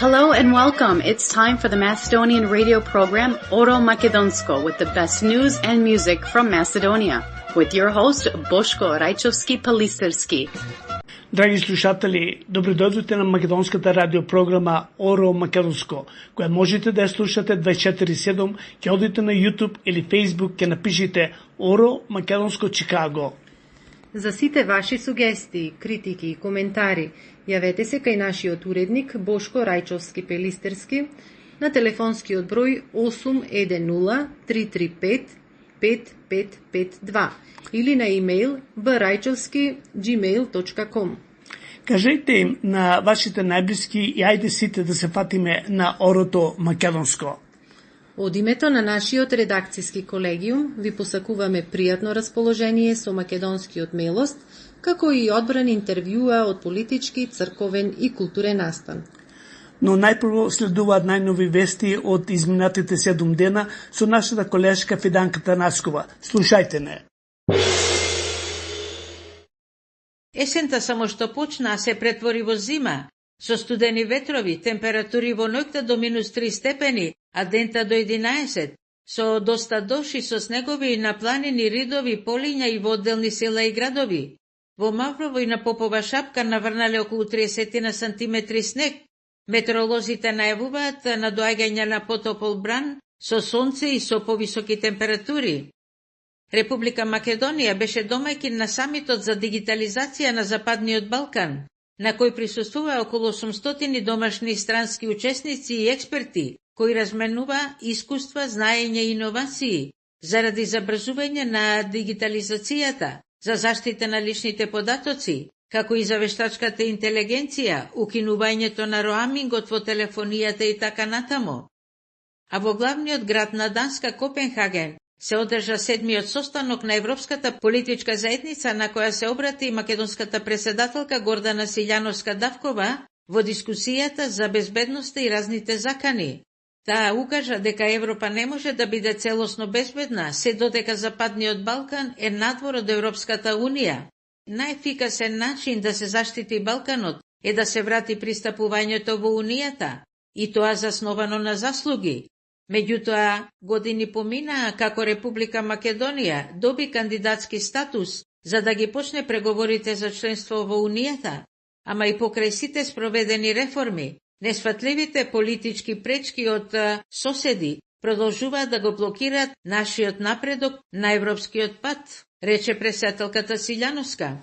Hello and welcome. It's time for the Macedonian radio program Oro Makedonsko with the best news and music from Macedonia. With your host Boško Rajčovski-Palisterski. Драги слушатели, добродојдовте на македонската радиопрограма Оро Македонско, која можете да ја слушате 24/7, ќе одите на YouTube или Facebook, ќе напишите Оро Македонско Чикаго. За сите ваши сугестии, критики и коментари, јавете се кај нашиот уредник Бошко Рајчовски-Пелистерски на телефонскиот број 810-335-5552 или на имејл braјчовски@gmail.com. Кажете им на вашите најблиски и ајде сите да се фатиме на Орото Македонско. Од името на нашиот редакцијски колегиум ви посакуваме пријатно расположение со македонскиот мелост, како и одбран интервјуа од политички, црковен и културен настан. Но најпрво следуваат најнови вести од изминатите 7 дена со нашата колешка Фиданка Танаскова. Слушајте не. Есента само што почна се претвори во зима, со студени ветрови, температури во ноќта до -3 степени, а дента до 11, со доста доши со снегови на планини, ридови, полиња и во одделни села и градови. Во Маврово и на Попова шапка наврнале околу 30 сантиметри снег. Метеоролозите најавуваат на доаѓање на потопол бран, со сонце и со повисоки температури. Република Македонија беше домајкин на самитот за дигитализација на Западниот Балкан, на кој присуствува околу 800 домашни странски учесници и експерти, кои разменува искуства, знаење и иновации, заради забрзување на дигитализацијата, за заштита на личните податоци, како и за вештачката интелигенција, укинувањето на роамингот во телефонијата и така натамо. А во главниот град на Данска, Копенхаген, се одржа 7-миот состанок на Европската политичка заедница, на која се обрати македонската председателка Гордана Силјановска-Давкова во дискусијата за безбедноста и разните закани. Таа укажа дека Европа не може да биде целосно безбедна, се додека Западниот Балкан е надвор од Европската Унија. Најефикасен начин да се заштити Балканот е да се врати пристапувањето во Унијата, и тоа засновано на заслуги. Меѓутоа, години поминаа како Република Македонија доби кандидатски статус за да ги почне преговорите за членство во Унијата, ама и покрај сите спроведени реформи, несфатливите политички пречки од соседи продолжуваат да го блокираат нашиот напредок на европскиот пат, рече председателката Силјановска.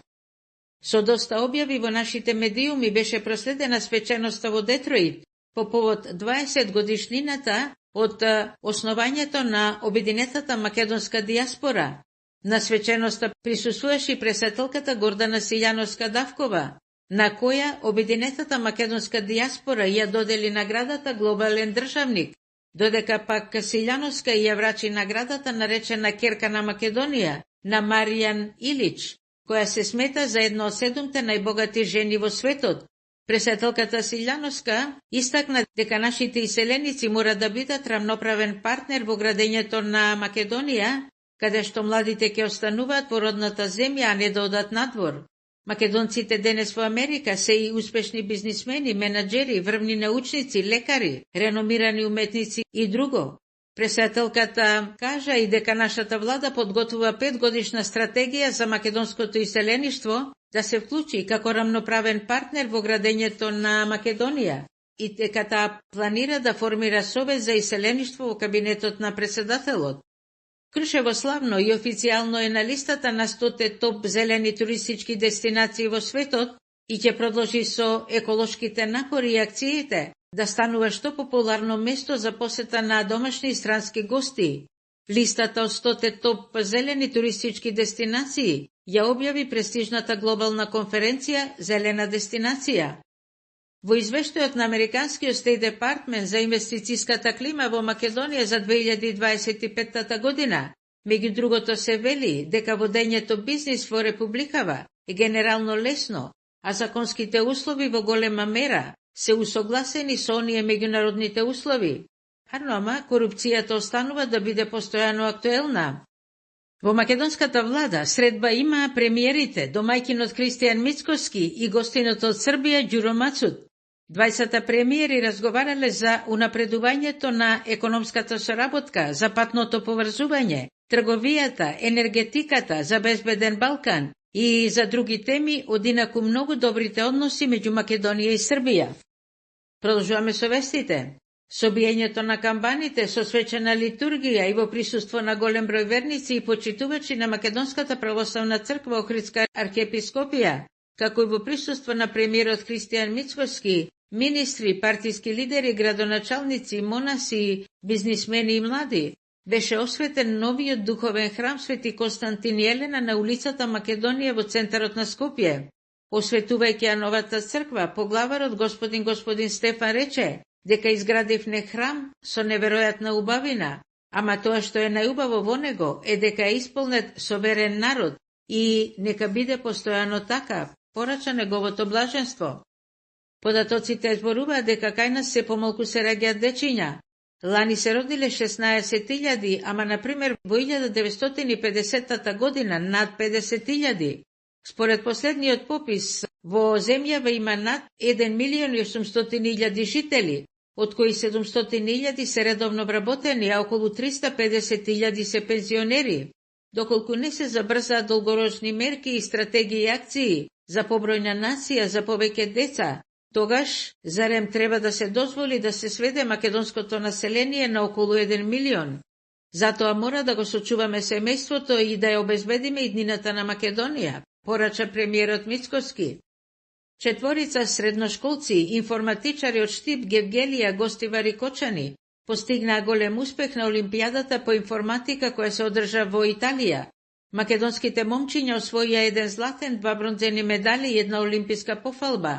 Со доста објави во нашите медиуми беше проследена свеченоста во Детроит по повод 20 годишнината од основањето на обединетата македонска диаспора. На свеченоста присуствуваше председателката Гордана Силјановска-Давкова, на која обединетата македонска диаспора ја додели наградата Глобален државник, додека пак Силјановска ја врачи наградата наречена Керка на Македонија на Маријан Илич, која се смета за една од 7 најбогати жени во светот. Председателката Силјановска истакна дека нашите иселеници мора да бидат рамноправен партнер во градењето на Македонија, каде што младите ќе остануваат во родната земја, а не да одат надвор. Македонците денес во Америка се и успешни бизнисмени, менаџери, врвни научници, лекари, реномирани уметници и друго. Председателката кажа и дека нашата влада подготвува 5-годишна стратегија за македонското иселеништво да се вклучи како рамноправен партнер во градењето на Македонија и дека таа планира да формира совет за иселеништво во кабинетот на председателот. Кршево славно и официјално е на листата на 100 топ зелени туристички дестинации во светот и ќе продолжи со еколошките напори и акциите да станува што популарно место за посета на домашни и странски гости. Листата од 100 топ зелени туристички дестинации ја објави престижната глобална конференција Зелена дестинација. Во извештајот на Американскиот Стейт Департмент за инвестицијската клима во Македонија за 2025 година, меѓу другото се вели дека водењето бизнис во републикава е генерално лесно, а законските услови во голема мера се усогласени со оние меѓународните услови. Ама корупцијата останува да биде постојано актуелна. Во македонската влада средба има премиерите, домајкинот Кристијан Мицкоски и гостинот од Србија Ѓуро Мацут. 20 премиери разговарале за унапредувањето на економската соработка, за патното поврзување, трговијата, енергетиката, за безбеден Балкан и за други теми од инаку многу добрите односи меѓу Македонија и Србија. Продолжуваме со вестите. Со биењето на камбаните, со свечена литургија и во присуство на голем број верници и почитувачи на Македонската православна црква Охридска архиепископија, како и во присуство на премиерот Христијан Мицкоски, министри, партиски лидери, градоначалници, монаси, бизнисмени и млади, беше осветен новиот духовен храм Свети Константин и Елена на улицата Македонија во центарот на Скопје. Осветувајќи ја новата црква, поглаварот господин Стефан рече дека изградивне храм со неверојатна убавина, ама тоа што е најубаво во него е дека е исполнет со верен народ и нека биде постојано така, порача неговото блаженство. Податоците зборуваат дека кај нас се помалку се раѓаат дечиња. Лани се родиле 16.000, ама например во 1950 година над 50.000. Според последниот попис, во земјава има над 1.800.000 жители, од кои 700.000 се редовно вработени, а околу 350.000 се пензионери. Доколку не се забрзаат долгорочни мерки и стратегии и акции за побројна нација, за повеќе деца, тогаш зарем треба да се дозволи да се сведе македонското население на околу 1 милион. Затоа мора да го сочуваме семејството и да ја обезбедиме иднината на Македонија, порача премиерот Мицкоски. 4 средношколци, информатичари од Штип, Гевгелија, Гостивари Кочани постигнаа голем успех на Олимпијадата по информатика која се одржа во Италија. Македонските момчиња освоија 1 златен, 2 бронзени медали и 1 олимписка пофалба.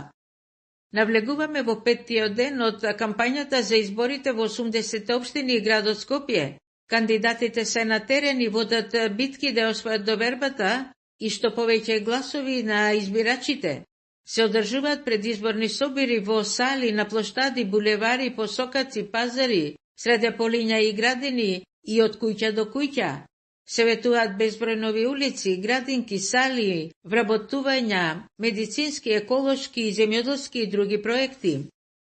Навлегуваме во 5-тиот ден од кампањата за изборите во 80 општини и градот Скопје. Кандидатите се на терен и водат битки да освојат довербата и што повеќе гласови на избирачите. Се одржуваат предизборни собири во сали, на плоштади, булевари, посокаци, пазари, среде полиња и градини и од куќа до куќа. Се ветуваат безброј нови улици, градинки, сали, вработувања, медицински, еколошки, земјоделски и други проекти.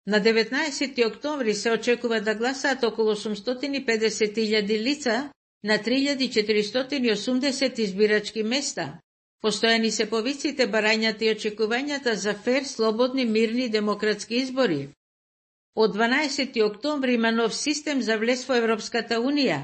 На 19 октомври се очекува да гласаат околу 850.000 лица на 3480 избирачки места. Постојани се повиците, барањата и очекувањата за фер, слободни, мирни, демократски избори. Од 12 октомври има нов систем за влез во Европската Унија.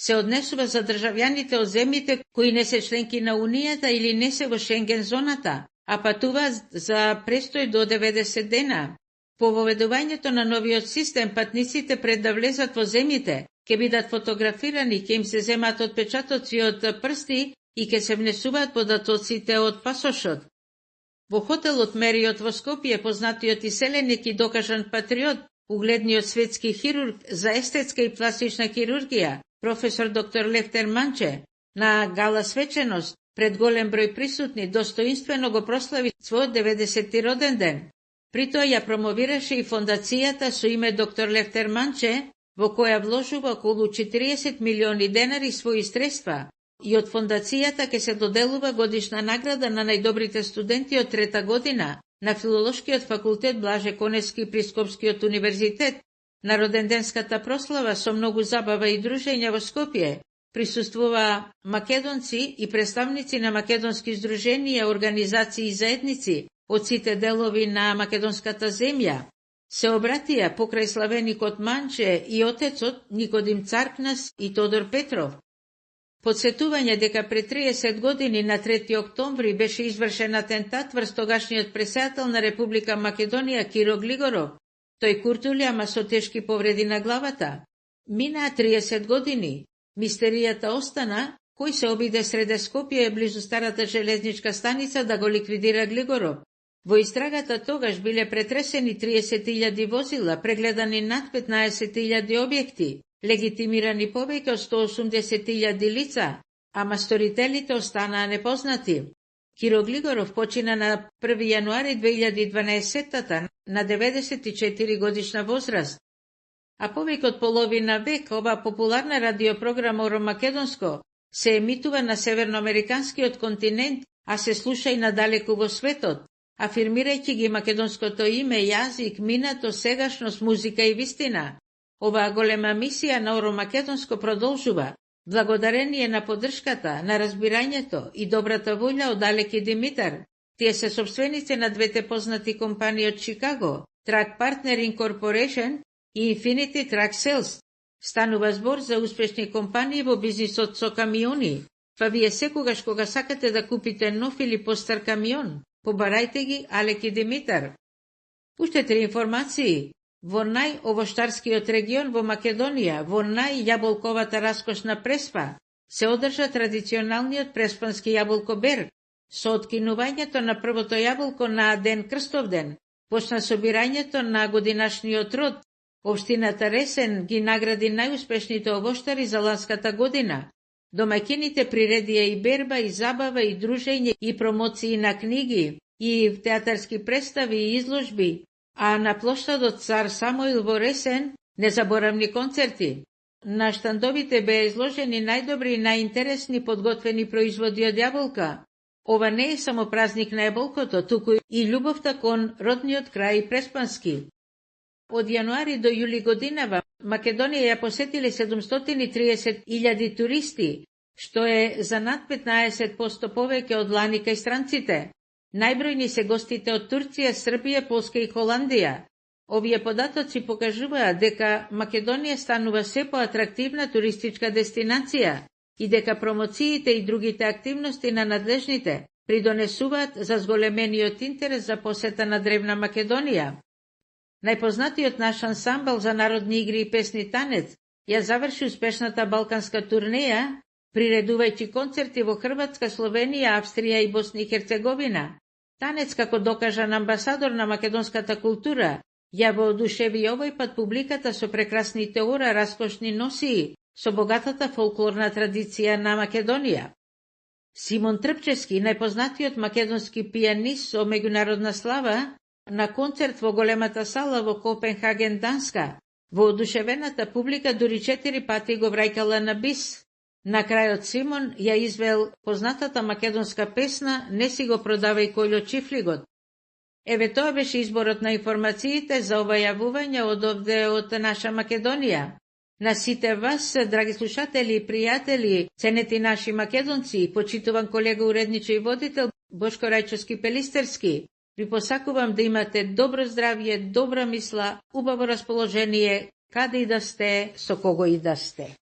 Се однесува за државјаните од земјите кои не се членки на Унијата или не се во Шенген зоната, а патува за престој до 90 дена. По воведувањето на новиот систем, патниците пред да влезат во земјите, ќе бидат фотографирани, ќе им се земат отпечатоци од прсти и ќе се внесуваат податоците од пасошот. Во хотелот Мериот во Скопје, познатиот иселеник и докажан патриот, угледниот светски хирург за естетска и пластична хирургија, професор доктор Лефтер Манче, на гала свеченост пред голем број присутни достоинствено го прослави својот 90-ти роден ден. При тоа ја промовираше и фондацијата со име доктор Лефтер Манче, во која вложува околу 40 милиони денари своји средства, и од фондацијата ќе се доделува годишна награда на најдобрите студенти од 3-та година на Филолошкиот факултет Блаже Коневски при Скопскиот универзитет. На роденденската прослава со многу забава и дружења во Скопје присуствува македонци и представници на македонски здруженија, организации и заедници од сите делови на македонската земја. Се обратија покрај славеникот Манче и отецот Никодим Царкнас и Тодор Петров. Подсетување дека пред 30 години на 3 октомври беше извршен атентат врз тогашниот претседател на Република Македонија Киро Глигоров. Тој куртули, ама со тешки повреди на главата. Минаа 30 години. Мистеријата остана, кој се обиде среде Скопје близу старата железничка станица да го ликвидира Глигоров. Во истрагата тогаш биле претресени 30.000 возила, прегледани над 15.000 објекти, легитимирани повеќе од 180.000 лица, ама сторителите останаа непознати. Киро Глигоров почина на 1 јануари 2012 на 94 годишна возраст. А повеќе од половина век ова популарна радиопрограма Оро Македонско се емитува на северноамериканскиот континент, а се слуша и надалеку во светот, афирмирајќи ги македонското име, јазик, минато, сегашност, музика и вистина. Оваа голема мисија на Оро Македонско продолжува, благодарение на поддршката, на разбирањето и добрата волја од Алеки Димитар. Тие се собственици на двете познати компании од Чикаго, Track Partner Incorporation и Infinity Track Sales. Станува збор за успешни компании во бизнисот со камиони, па вие секогаш кога сакате да купите нов или постар камион, побарајте ги Алеки Димитар. Уште 3 информации. Во најовоштарскиот регион во Македонија, во најјаболковата раскошна преспа, се одржа традиционалниот преспански јаболкоберг. Со откинувањето на првото јаболко на ден Крстовден, почна собирањето на годинашниот род. Општината Ресен ги награди најуспешните овоштари за ланската година. Домаќините приредија и берба, и забава, и дружење, и промоции на книги, и театарски представи и изложби, а на плоштадот Цар Самуил во Ресен незаборавни концерти. На штандовите беа изложени најдобри и најинтересни подготвени производи од јаболка. Ова не е само празник на јаболкото, туку и љубовта кон родниот крај Преспански. Од јануари до јули годинава Македонија ја посетиле 730.000 туристи, што е за над 15% повеќе од лани кај странците. Најбројни се гостите од Турција, Србија, Полска и Холандија. Овие податоци покажуваат дека Македонија станува се поатрактивна туристичка дестинација и дека промоциите и другите активности на надлежните придонесуваат за зголемениот интерес за посета на древна Македонија. Најпознатиот наш ансамбл за народни игри и песни Танец ја заврши успешната балканска турнеја, приредувајќи концерти во Хрватска, Словенија, Австрија и Босна и Херцеговина. Танец, како докажан амбасадор на македонската култура, ја воодушеви овој пат публиката со прекрасните ора, раскошни носии, со богатата фолклорна традиција на Македонија. Симон Трпчевски, најпознатиот македонски пианист со меѓународна слава, на концерт во големата сала во Копенхаген, Данска. Воодушевената публика дури 4 пати го враќала на бис. На крајот Симон ја извел познатата македонска песна "Не си го продавај којло чифлигот". Еве тоа беше изборот на информациите за ова јавување од овде од наша Македонија. На сите вас, драги слушатели и пријатели, ценети наши македонци, почитуван колега уредниче и водител Бошко Рајчовски Пелистерски, ви посакувам да имате добро здравје, добра мисла, убаво расположение, каде и да сте, со кого и да сте.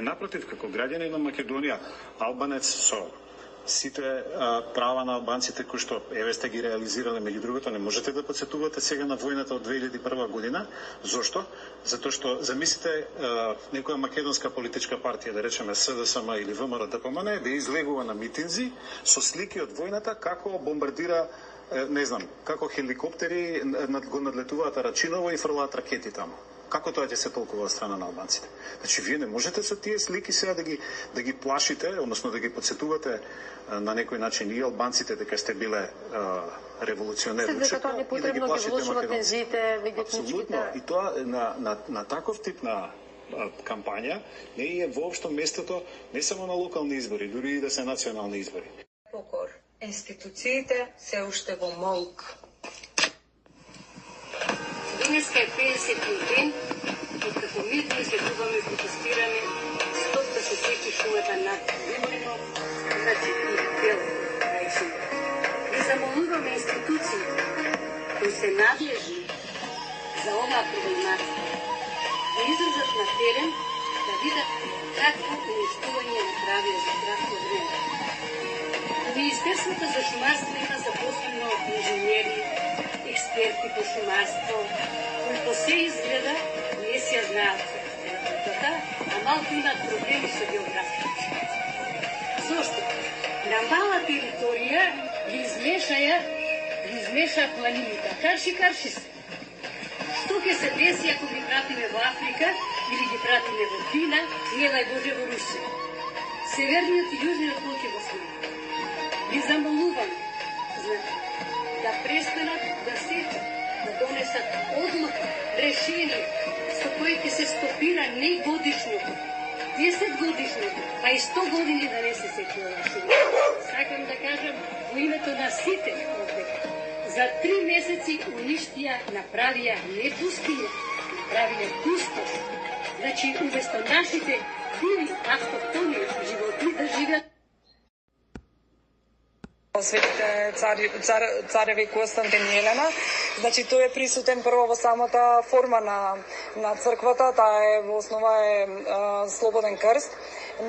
Напротив, како граѓани на Македонија, албанец со сите права на албанците кои што еве сте ги реализирале, меѓу другото не можете да подсетувате сега на војната од 2001 година. Зошто? Затоа што замислите некоја македонска политичка партија, да речеме СДСМ или ВМРО-ДПМН, да излегува на митинзи со слики од војната како бомбардира, не знам, како хеликоптери го надлетуваат Рачиново и фрлаат ракети таму. Како тоа ќе се толкува од страна на албанците? Значи, вие не можете со тие слики сега да ги плашите, односно да ги подсетувате на некој начин и албанците дека сте биле револуционери. Дека тоа не потребно ги влошува тензиите меѓу етничките. Апсолутно. И тоа на таков тип на кампања, не е воопшто местото не само на локални избори, дури и да се национални избори. Покор, институциите се уште во молк. Денеска е 50 ден, откако мирно излегуваме и протестираме, стоп да се сечи шумата над Вимено, значи и дел речи. И замолуваме институции кои се надлежни за оваа проблематика, да излезат на терен, да видат какво уништување направија за кратко време. Министерството за шумарство има запослено инженери, експерти по шумарство, кои по се изгледа не си ја знаат работата, а малку имат проблеми со географија. Зошто? На мала територија ги измеша планините. Карши се. Што ќе се деси ако ги пратиме во Африка или ги пратиме во Кина, не дај Боже во Русија? Северниот и јужниот пол ќе го снимат. Ви замолуваме, да престанат да сечат, да донесат одлука, решение, со кои ќе се стопира не годишното, 10 годишното, па и 100 години да не се сечи ова шума. Сакам да кажам во името на сите овде. За 3 месеци уништија, направија не пустиња, направија пустош. Значи, уместо нашите диви автохтони животни да живеат светите цареви Константин и Елена. Значи тој е присутен прво во самата форма на црквата, таа е во основа е слободен крст,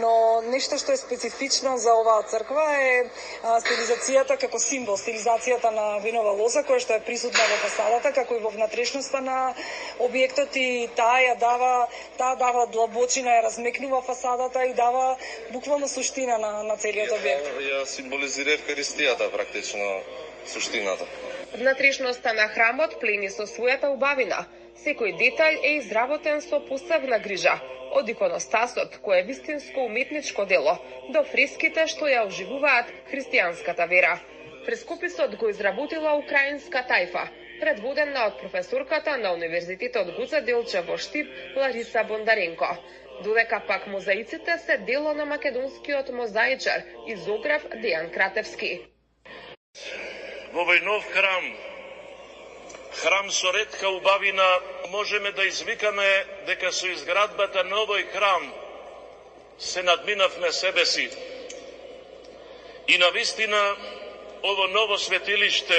но нешто што е специфично за оваа црква е стилизацијата како символ, стилизацијата на винова лоза која што е присутна во фасадата, како и во внатрешноста на објектот, и таа дава длабочина, ја размекнува фасадата и дава буквално суштина на целиот објект. Ја символизира Евхаристијата практично, суштината. Внатрешноста на храмот плени со својата убавина. Секој детај е изработен со посебна грижа. Од иконостасот, кој е вистинско уметничко дело, до фреските што ја оживуваат христијанската вера. Прескописот го изработила украинска тајфа, предводена од професорката на Универзитетот Гоце Делчев во Штип Лариса Бондаренко. Додека пак мозаиците се дело на македонскиот мозаичар и зограф Дејан Кратевски. Во овој нов храм со ретка убавина, можеме да извикаме дека со изградбата на овој храм се надминавме себе си. И навистина, ово ново светилиште,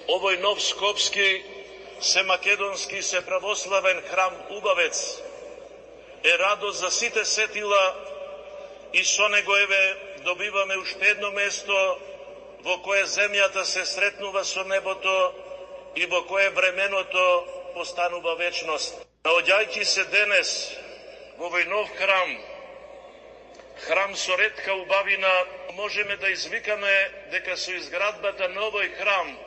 овој нов скопски, се македонски, се православен храм убавец, е радост за сите сетила и со него добиваме уште едно место во кое земјата се сретнува со небото и во кое временото постанува вечност. Наоѓајќи се денес во овој нов храм со ретка убавина, можеме да извикаме дека со изградбата на овој храм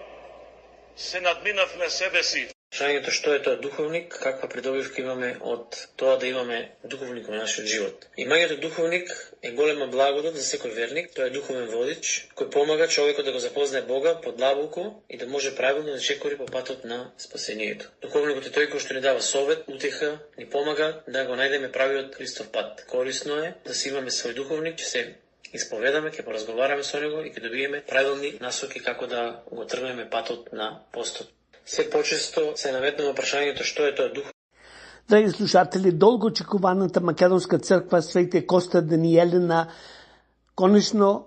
се надминавме себе си. Прашањето што е тоа духовник, каква придобивка имаме од тоа да имаме духовник во нашиот живот. Имањето духовник е голема благодат за секој верник, тоа е духовен водич кој помага човекот да го запознае Бога подлабоко и да може правилно да чекори по патот на спасението. Духовникот е тој кој што ни дава совет, утеха, ни помага да го најдеме правиот Христов пат. Корисно е да си имаме свој духовник, че се исповедаме, ќе поразговараме со него и ќе добиеме правилни насоки како да го тргнеме патот на постот. Се почесто се наметнува прашањето што е тоа дух. Драги слушатели, долго очекуваната македонска црква Свети Костадин и Елена конечно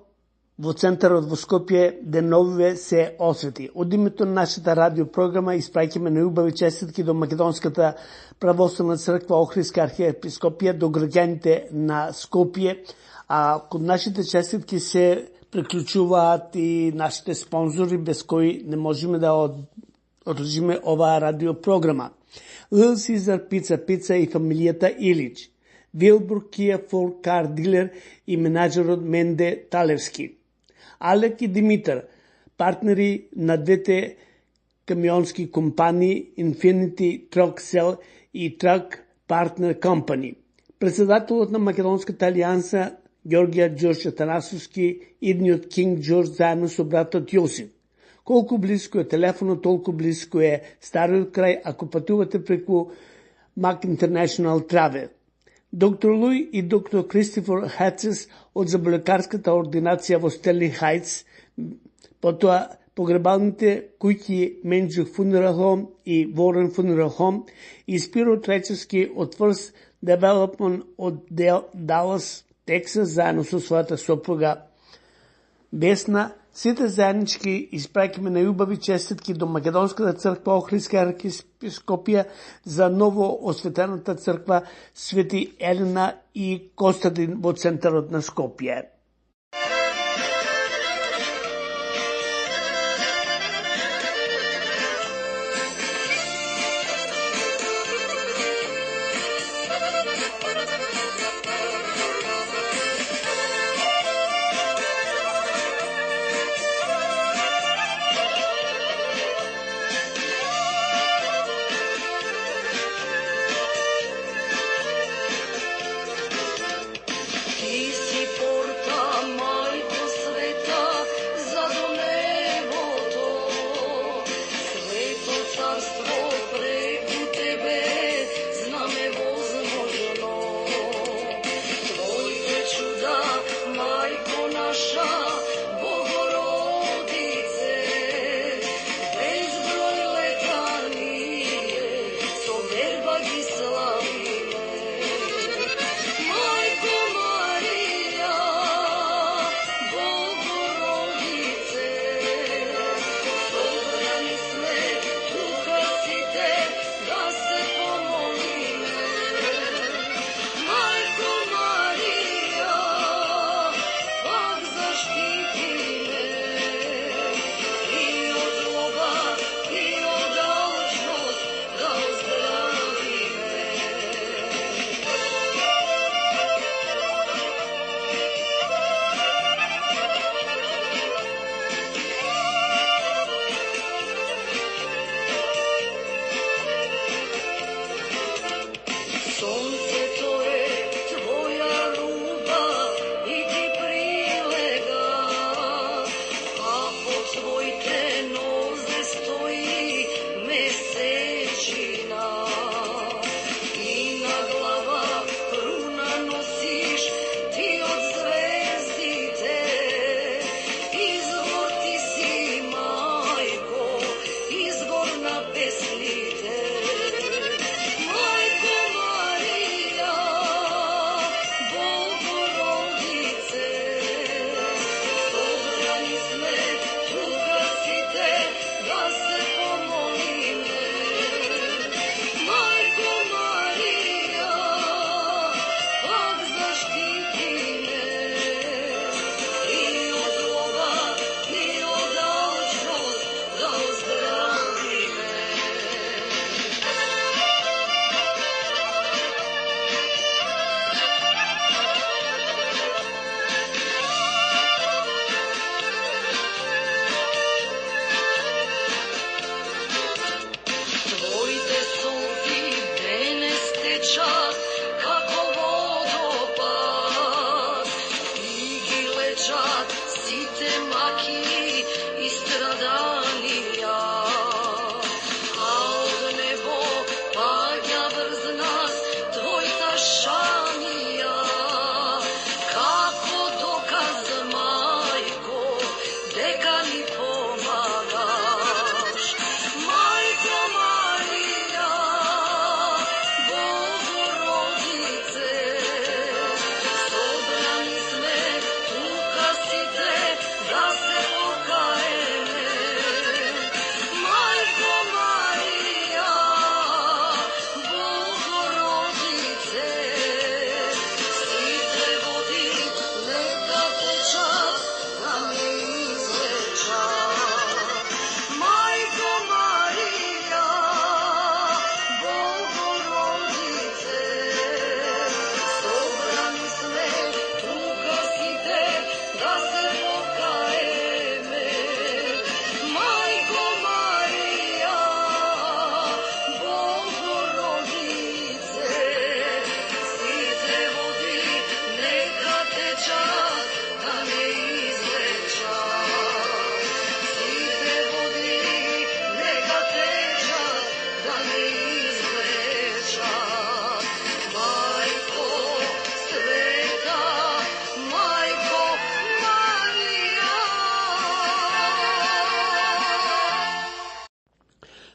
во центарот во Скопје деновиве се освети. Од името на нашата радиопрограма испраќаме најубави честитки до Македонската православна црква Охридска архиепископија, до граѓаните на Скопје, а код нашите честитки се приклучуваат и нашите спонзори без кои не можеме да одржиме оваа радиопрограма. Little Caesar Pizza и фамилијата Илич, Wilbur Kia Ford Car Dealer и менаџерот Менде Талевски, Алек и Димитар, партнери на двете камионски компании Infinity Truck Sell и Truck Partner Company, председателот на Македонската алијанса Ѓорѓа Ѓорѓ Атанасовски, идниот Кинг Ѓорѓ заедно со братот Јосиф. Колку близко е телефонот, толку близко е стариот крај ако патувате преку Mac International Travel. Доктор Луи и доктор Кристофер Хацес од заболекарската ординација во Стенли Хајтс, потоа погребалните куќи Менджу Funeral Home и Warren Funeral Home и Спиро Тречевски од First Development од Далас, Тексас, заедно со својата сопруга Бесна. Сите заеднички испраќаме најубави честитки до Македонската црква Охридска архиепископија за ново осветената црква Свети Елена и Костадин во центарот на Скопје.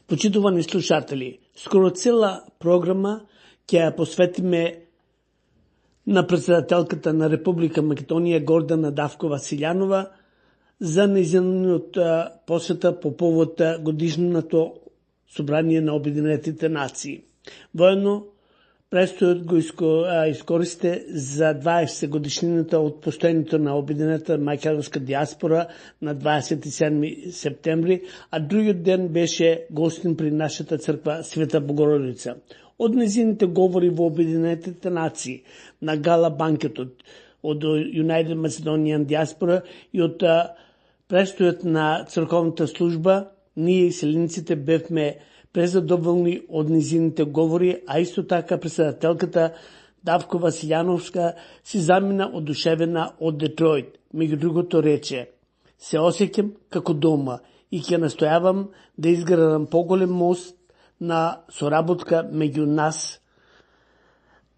Почитувани слушатели, скоро цела програма ќе ја посветиме на председателката на Република Македонија Гордана Давкова Силјанова за нејзината посета по повод годишното собрание на Обединетите нации. Воено, престојот го искористе за 20 годишнината од постојањето на Обединета македонска диаспора на 27 септември, а другиот ден беше гостин при нашата црква Света Богородица. Од нејзините говори во Обединетите нации, на гала банкетот од United Macedonian Diaspora и од престојот на црковната служба, ние селениците бевме презадоволни од нејзините говори, а исто така председателката Давкова Силјановска си замина одушевена од Детройт. Меѓу другото рече: се осеќам како дома и ќе настојавам да изградам поголем мост на соработка меѓу нас,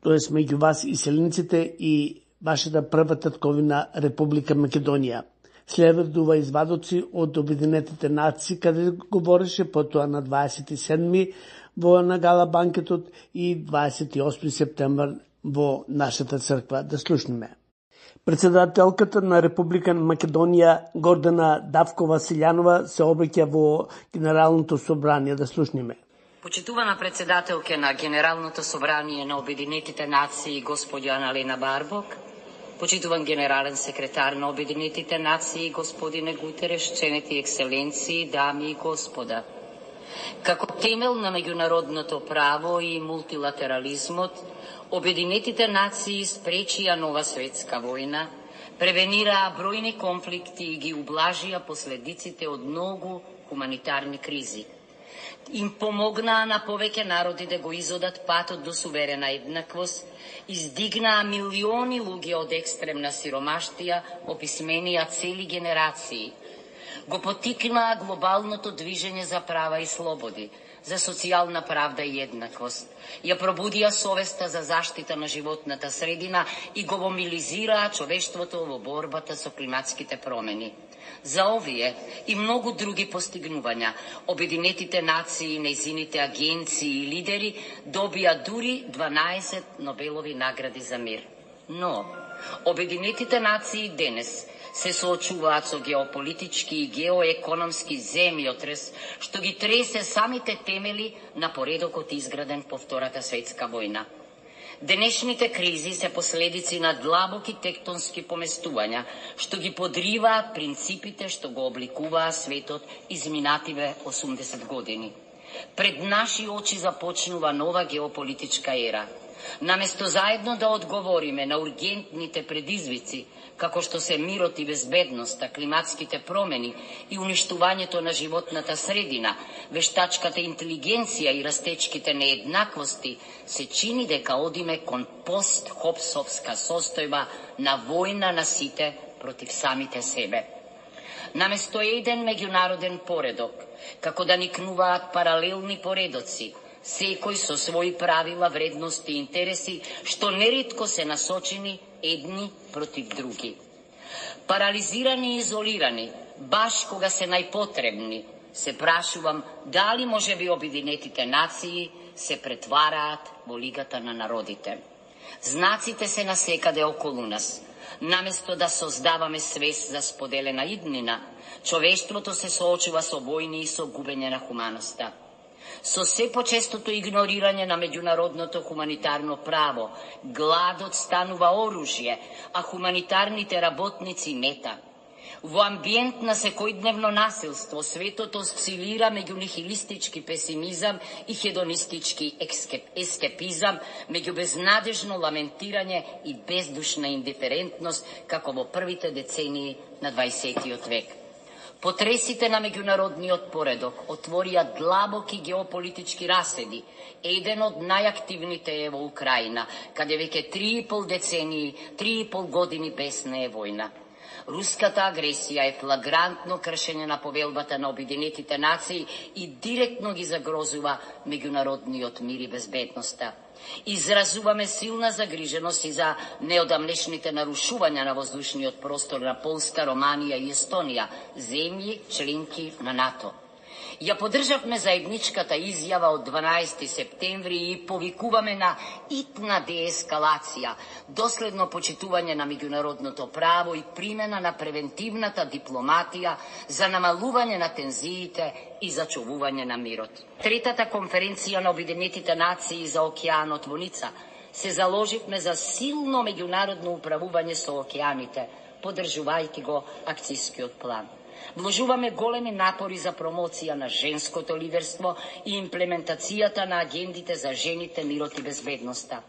тоест меѓу вас и селениците и вашата прва татковина Република Македонија. Следува извадоци од Обединетите нации, каде говореше потоа на 27 во на гала банкетот и 28 септември во нашата црква. Да слушнеме. Председателката на Република Македонија Гордана Давкова Силјанова се обраќа во Генералното собрание. Да слушнеме. Почитувана председателке на Генералното собрание на Обединетите нации господја Аналена Барбок, почитуван генерален секретар на Обединетите нации господине Гутереш, ценети екселенции, дами и господа. Како темел на меѓународното право и мултилатерализмот, Обединетите нации спречија нова светска војна, превенираа бројни конфликти и ги ублажија последиците од многу хуманитарни кризи. Им помогнаа на повеќе народи да го изодат патот до суверена еднаквост, издигнаа милиони луѓе од екстремна сиромаштија, описменија цели генерации. Го потикнаа глобалното движење за права и слободи, за социјална правда и еднаквост. Ја пробудија совеста за заштита на животната средина и го мобилизираа човештвото во борбата со климатските промени. За овие и многу други постигнувања, Обединетите нации и нејзините агенции и лидери добија дури 12 Нобелови награди за мир. Но, Обединетите нации денес се соочуваат со геополитички и геоекономски земјотрес, што ги тресе самите темели на поредокот изграден по Втората светска војна. Денешните кризи се последици на длабоки тектонски поместувања, што ги подриваат принципите што го обликуваа светот изминативе 80 години. Пред наши очи започнува нова геополитичка ера. Наместо заедно да одговориме на ургентните предизвици, како што се мирот и безбедноста, климатските промени и уништувањето на животната средина, вештачката интелигенција и растечките нееднаквости, се чини дека одиме кон пост-хопсовска состојба на војна на сите против самите себе. Наместо еден меѓународен поредок, како да никнуваат паралелни поредоци, секој со своји правила, вредности и интереси, што неретко се насочени едни против други. Парализирани и изолирани, баш кога се најпотребни, се прашувам дали може би Обединетите нации се претвараат во Лигата на народите. Знаците се насекаде околу нас. Наместо да создаваме свест за споделена иднина, човештвото се соочува со војни и со губење на хуманоста. Со се почестото игнорирање на меѓународното хуманитарно право, гладот станува оружје, а хуманитарните работници мета. Во амбиент на секојдневно насилство, светот осцилира меѓу нихилистички песимизам и хедонистички ескепизам, меѓу безнадежно ламентирање и бездушна индиферентност, како во првите децении на 20. век. Потресите на меѓународниот поредок отворија длабоки геополитички раседи. Еден од најактивните е во Украина, каде веќе 3,5 децении, 3,5 години бесна е војна. Руската агресија е флагрантно кршење на повелбата на Обединетите нации и директно ги загрозува меѓународниот мир и безбедноста. Изразуваме силна загриженост и за неодамнешните нарушувања на воздушниот простор на Полска, Романија и Естонија, земји членки на НАТО. Ја поддржавме заедничката изјава од 12 септември и повикуваме на итна деескалација, доследно почитување на меѓународното право и примена на превентивната дипломатија за намалување на тензиите и зачувување на мирот. Третата конференција на Обединетите нации за океанот во Ница се заложивме за силно меѓународно управување со океаните, поддржувајќи го акцијскиот план. Вложуваме големи напори за промоција на женското лидерство и имплементацијата на агендите за жените, мирот и безбедноста.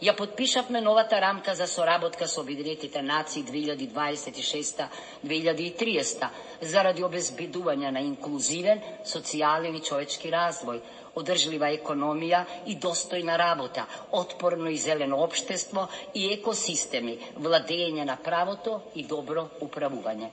Ја подпишавме новата рамка за соработка со Обединетите нации 2026-2030 заради обезбедување на инклузивен, социјален и човечки развој, одржлива економија и достојна работа, отпорно и зелено општество и екосистеми, владење на правото и добро управување.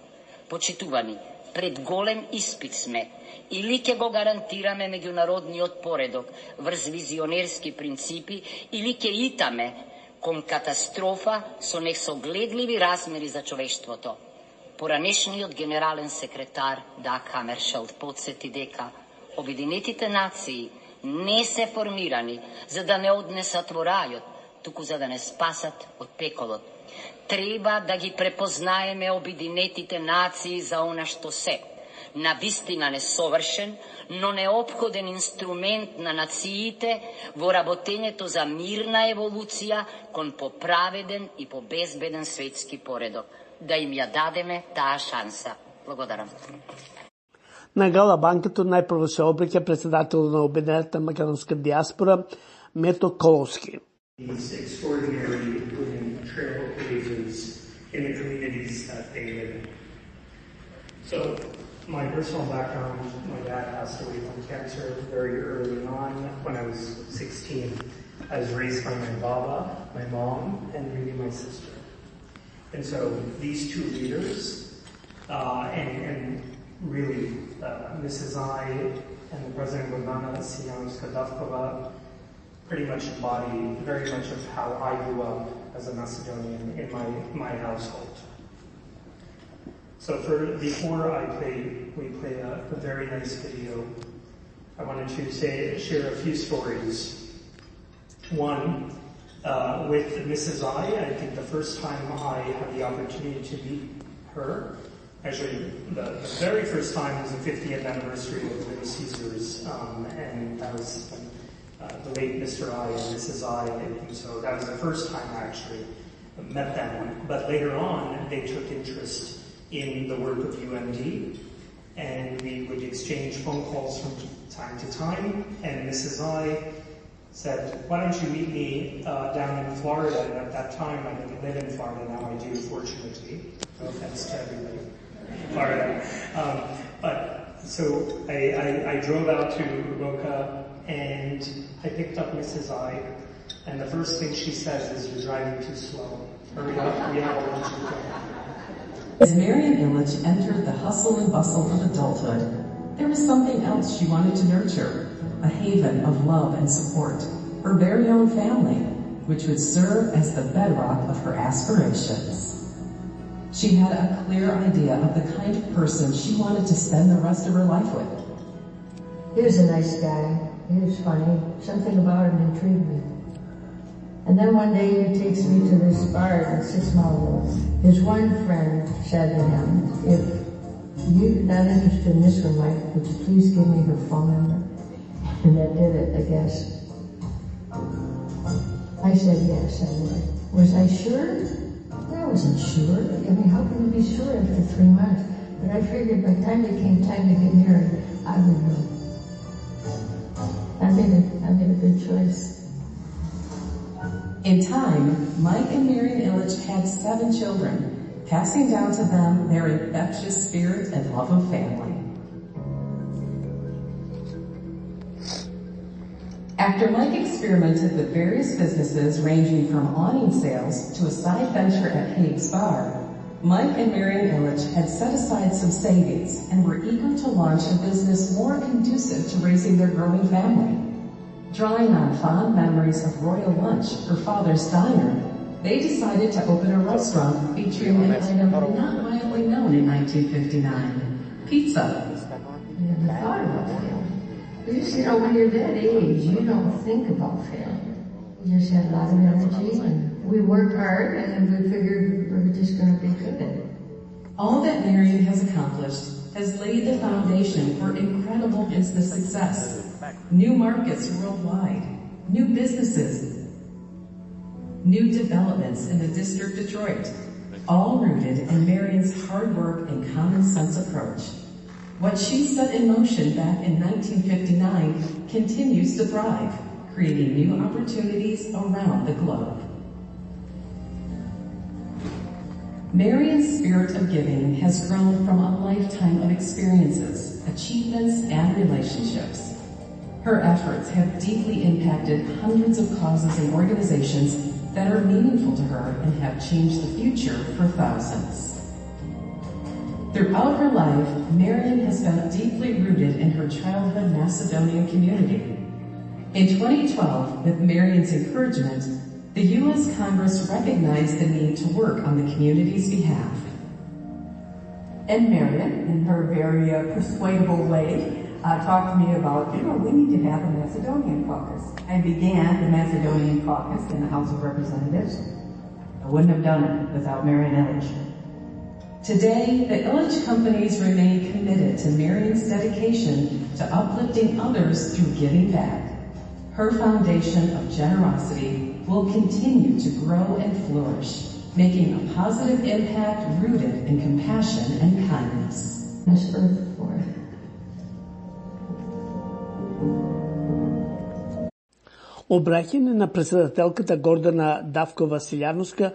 Почитувани, пред голем испит сме, или ќе го гарантираме меѓународниот поредок врз визионерски принципи, или ќе итаме кон катастрофа со несогледливи размери за човештвото. Поранешниот генерален секретар Даг Хамершелд подсети дека Обединетите нации не се формирани за да не однесат во рајот, туку за да не спасат од пеколот. Треба да ги препознаеме Обединетите нации за она што се, навистина несовршен, но неопходен инструмент на нациите во работењето за мирна еволуција кон поправеден и побезбеден светски поредок. Да им ја дадеме таа шанса. Благодарам. На гала банкето најпрво се обреќа председател на Обединетата македонска диаспора Мето Коловски. These extraordinary trail of pages in the communities that they live in. So, my personal background, my dad passed away from cancer very early on when I was 16. I was raised by my baba, my mom, and really my sister. And so these two leaders, and really Mrs. I and the President Gordana Siyamska-Davkova pretty much embody very much of how I grew up as a Macedonian in my household. So before we play a very nice video, I wanted to share a few stories. One, with Mrs. I think the first time I had the opportunity to meet her, actually the very first time was the 50th anniversary of Little Caesars, and that was the late Mr. I and Mrs. I, and so that was the first time I actually met them. But later on, they took interest in the work of UMD, and we would exchange phone calls from time to time, and Mrs. I said, why don't you meet me down in Florida? And at that time, I didn't live in Florida, now I do, fortunately. No offense to everybody in Florida. But so I drove out to Roca, and I picked up Mrs. I, and the first thing she says is, you're driving too slow. Hurry up, we have a lunch to go. As Marian Illich entered the hustle and bustle of adulthood, there was something else she wanted to nurture, a haven of love and support, her very own family, which would serve as the bedrock of her aspirations. She had a clear idea of the kind of person she wanted to spend the rest of her life with. He was a nice guy. He was funny. Something about him intrigued me. And then one day he takes me to this bar in Six Mile Road. His one friend said to him, if you're not interested in this one, Mike, would you please give me her phone number? And that did it, I guess. I said yes, I would. Was I sure? I wasn't sure. I mean, how can you be sure after 3 months? But I figured by the time it came time to get married, I would know. I made a good choice. In time, Mike and Marian Illich had 7 children, passing down to them their infectious spirit and love of family. After Mike experimented with various businesses ranging from awning sales to a side venture at Hague's Bar, Mike and Marian Illich had set aside some savings and were eager to launch a business more conducive to raising their growing family. Drawing on fond memories of Royal Lunch, her father's diner, they decided to open a restaurant featuring an item not widely known in 1959, pizza. I never thought about it. Because, when you're that age, you don't think about failure. You just have a lot of energy, and we work hard, and we figured we're just going to be good. All that Marion has accomplished has laid the foundation for incredible business success. New markets worldwide, new businesses, new developments in the District Detroit, all rooted in Marion's hard work and common sense approach. What she set in motion back in 1959 continues to thrive, creating new opportunities around the globe. Marion's spirit of giving has grown from a lifetime of experiences, achievements, and relationships. Her efforts have deeply impacted hundreds of causes and organizations that are meaningful to her and have changed the future for thousands. Throughout her life, Marion has been deeply rooted in her childhood Macedonian community. In 2012, with Marion's encouragement, the U.S. Congress recognized the need to work on the community's behalf. And Marion, in her very persuadable way, talked to me about, we need to have a Macedonian caucus. I began the Macedonian caucus in the House of Representatives. I wouldn't have done it without Marion Illich. Today, the Illich companies remain committed to Marion's dedication to uplifting others through giving back. Her foundation of generosity will continue to grow and flourish, making a positive impact rooted in compassion and kindness. This earth for it. Обраќање на председателката Гордана Давкова-Силјановска,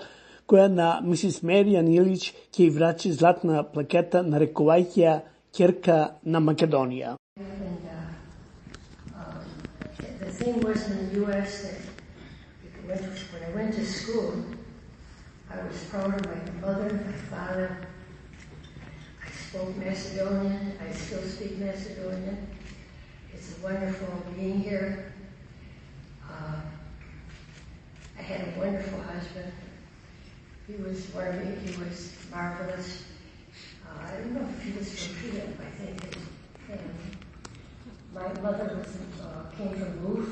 која на мисис Маријан Илич ќе ја врачи златна плакета, нарекувајќи ја ќерка на Македонија. The thing was in the U.S. that when I went to school, I was proud of my mother, my father. I spoke Macedonian. I still speak Macedonian. It's wonderful being here. I had a wonderful husband. He was marvelous. I don't know if he was from Kiev, I think. My mother came from Roof,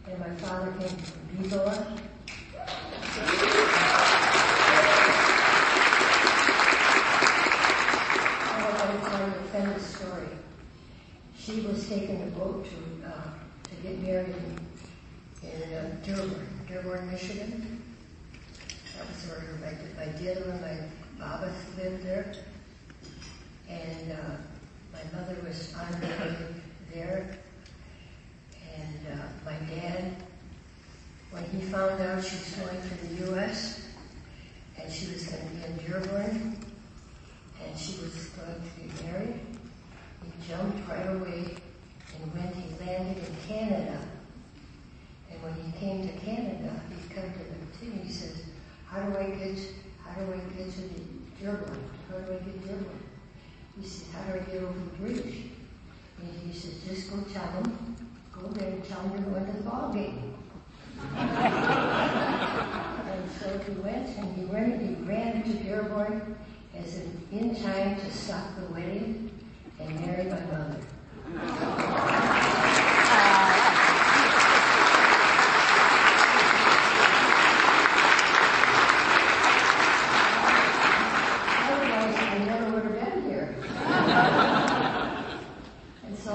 and my father came from Bizola. I'll tell you a family story. She was taking a boat to get married in Dearborn, Michigan. That was where my dealer and my Baba lived there. And my mother was on her way there. And my dad, when he found out she was going to the U.S. and she was going to be in Dearborn and she was going to get married, he jumped right away, and when he landed in Canada, and when he came to Canada, he come to the team, he says, how do I get to the Dearborn? How do I get to Dearborn? He said, how do I get over the bridge? And he said, just go tell him, go there and tell him you're going to the ball game. And so he went, and he ran to Dearborn as in time to stop the wedding and marry my mother. Otherwise, I never would have been here. And so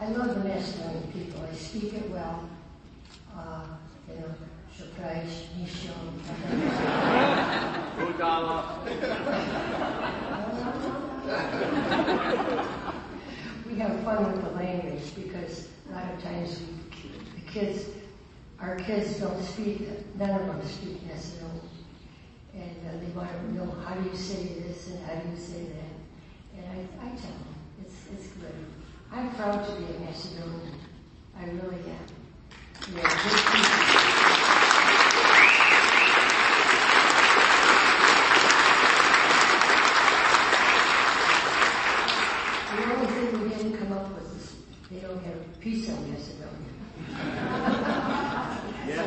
I love the Macedonian people. I speak it well. Surprise, Michel. We have fun with the language because a lot of times our kids don't speak, none of them speak Macedonian. And they want to know, how do you say this and how do you say that? And I tell them, it's good. I'm proud to be a Macedonian. I really am. We are good people. The only thing we didn't come up with is they don't have pizza in Macedonia. So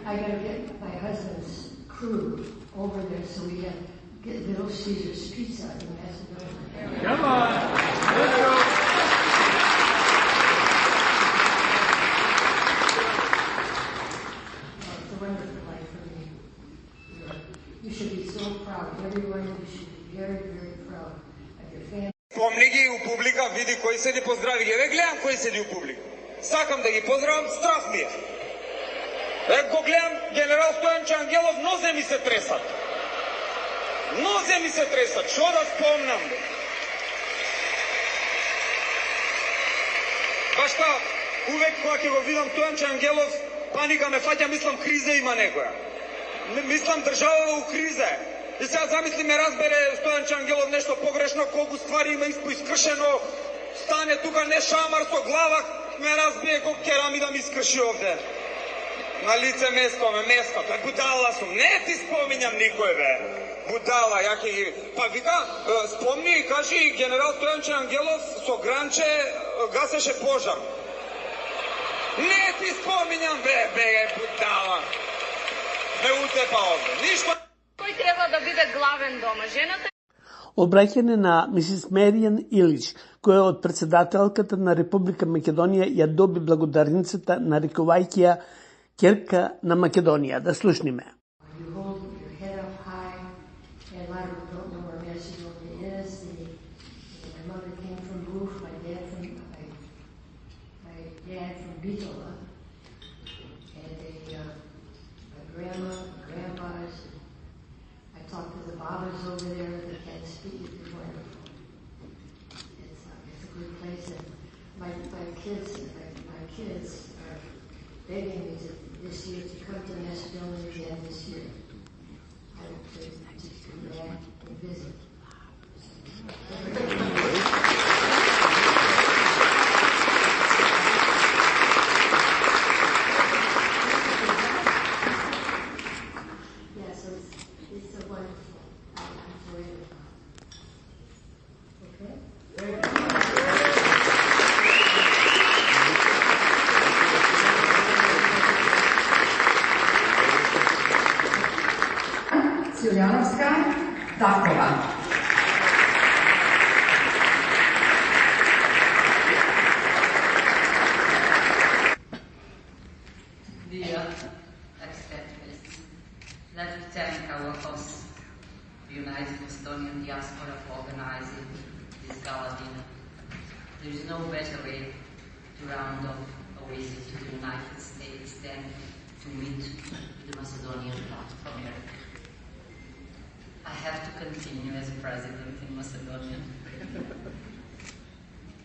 I got to get my husband's crew over there so we can get Little Caesar's pizza in Macedonia. Come on, let's go. proud. Everyone of you should be very, very proud of your family. Помни ги у публика, види кој седи, поздрави ги. Еве гледам кој седи у публика. Сакам да ги поздравам, страх ми е. Го гледам генерал Стојанче Ангелов, нозе ми се тресат. Нозе ми се тресат. Што да спомнам? Баш та, увек кога ќе го видам Стојанче Ангелов, паника ме фаќа, мислам криза има некоја. Мислам државава у криза. И сега замисли ме разбере Стојанче Ангелов нешто погрешно, колку ствари има искршено, стане тука не шамар со глава, ме разбие колку керамида ми искрши овде. На лице место, тоа е будала сум. Не ти споминјам никој, бе. Будала, ја ќе ги... Па вика, спомни и кажи генерал Стојанче Ангелов со гранче гасеше пожар. Не ти споминјам, бе, будала. Ме утепа овде. Ништо... Кој треба да биде главен дома, жената? Обраќање на мисис Меријан Илич, која од председателката на Република Македонија ја доби благодарницата, нарекувајќи ја ќерка на Македонија. Да слушниме. You hold your head up high, and a lot of people don't know where Macedonia is. My mother came from Boof, my dad from Bitola, and my grandma, grandpas. I talked to the fathers over there that can't speak. It's wonderful. It's a good place, and my kids are begging me this year to come to Macedonia again this year. I hope to come back and visit. Yeah, so it's a wonderful. I'm enjoying it. Okay? Very good. Силјановска Такова. Dear acceptors, let me thank our host, the United Estonian Diaspora, for organizing this gala dinner. There is no better way to round off a visit to the United States than to meet the Macedonian platform here. I have to continue as president in Macedonia.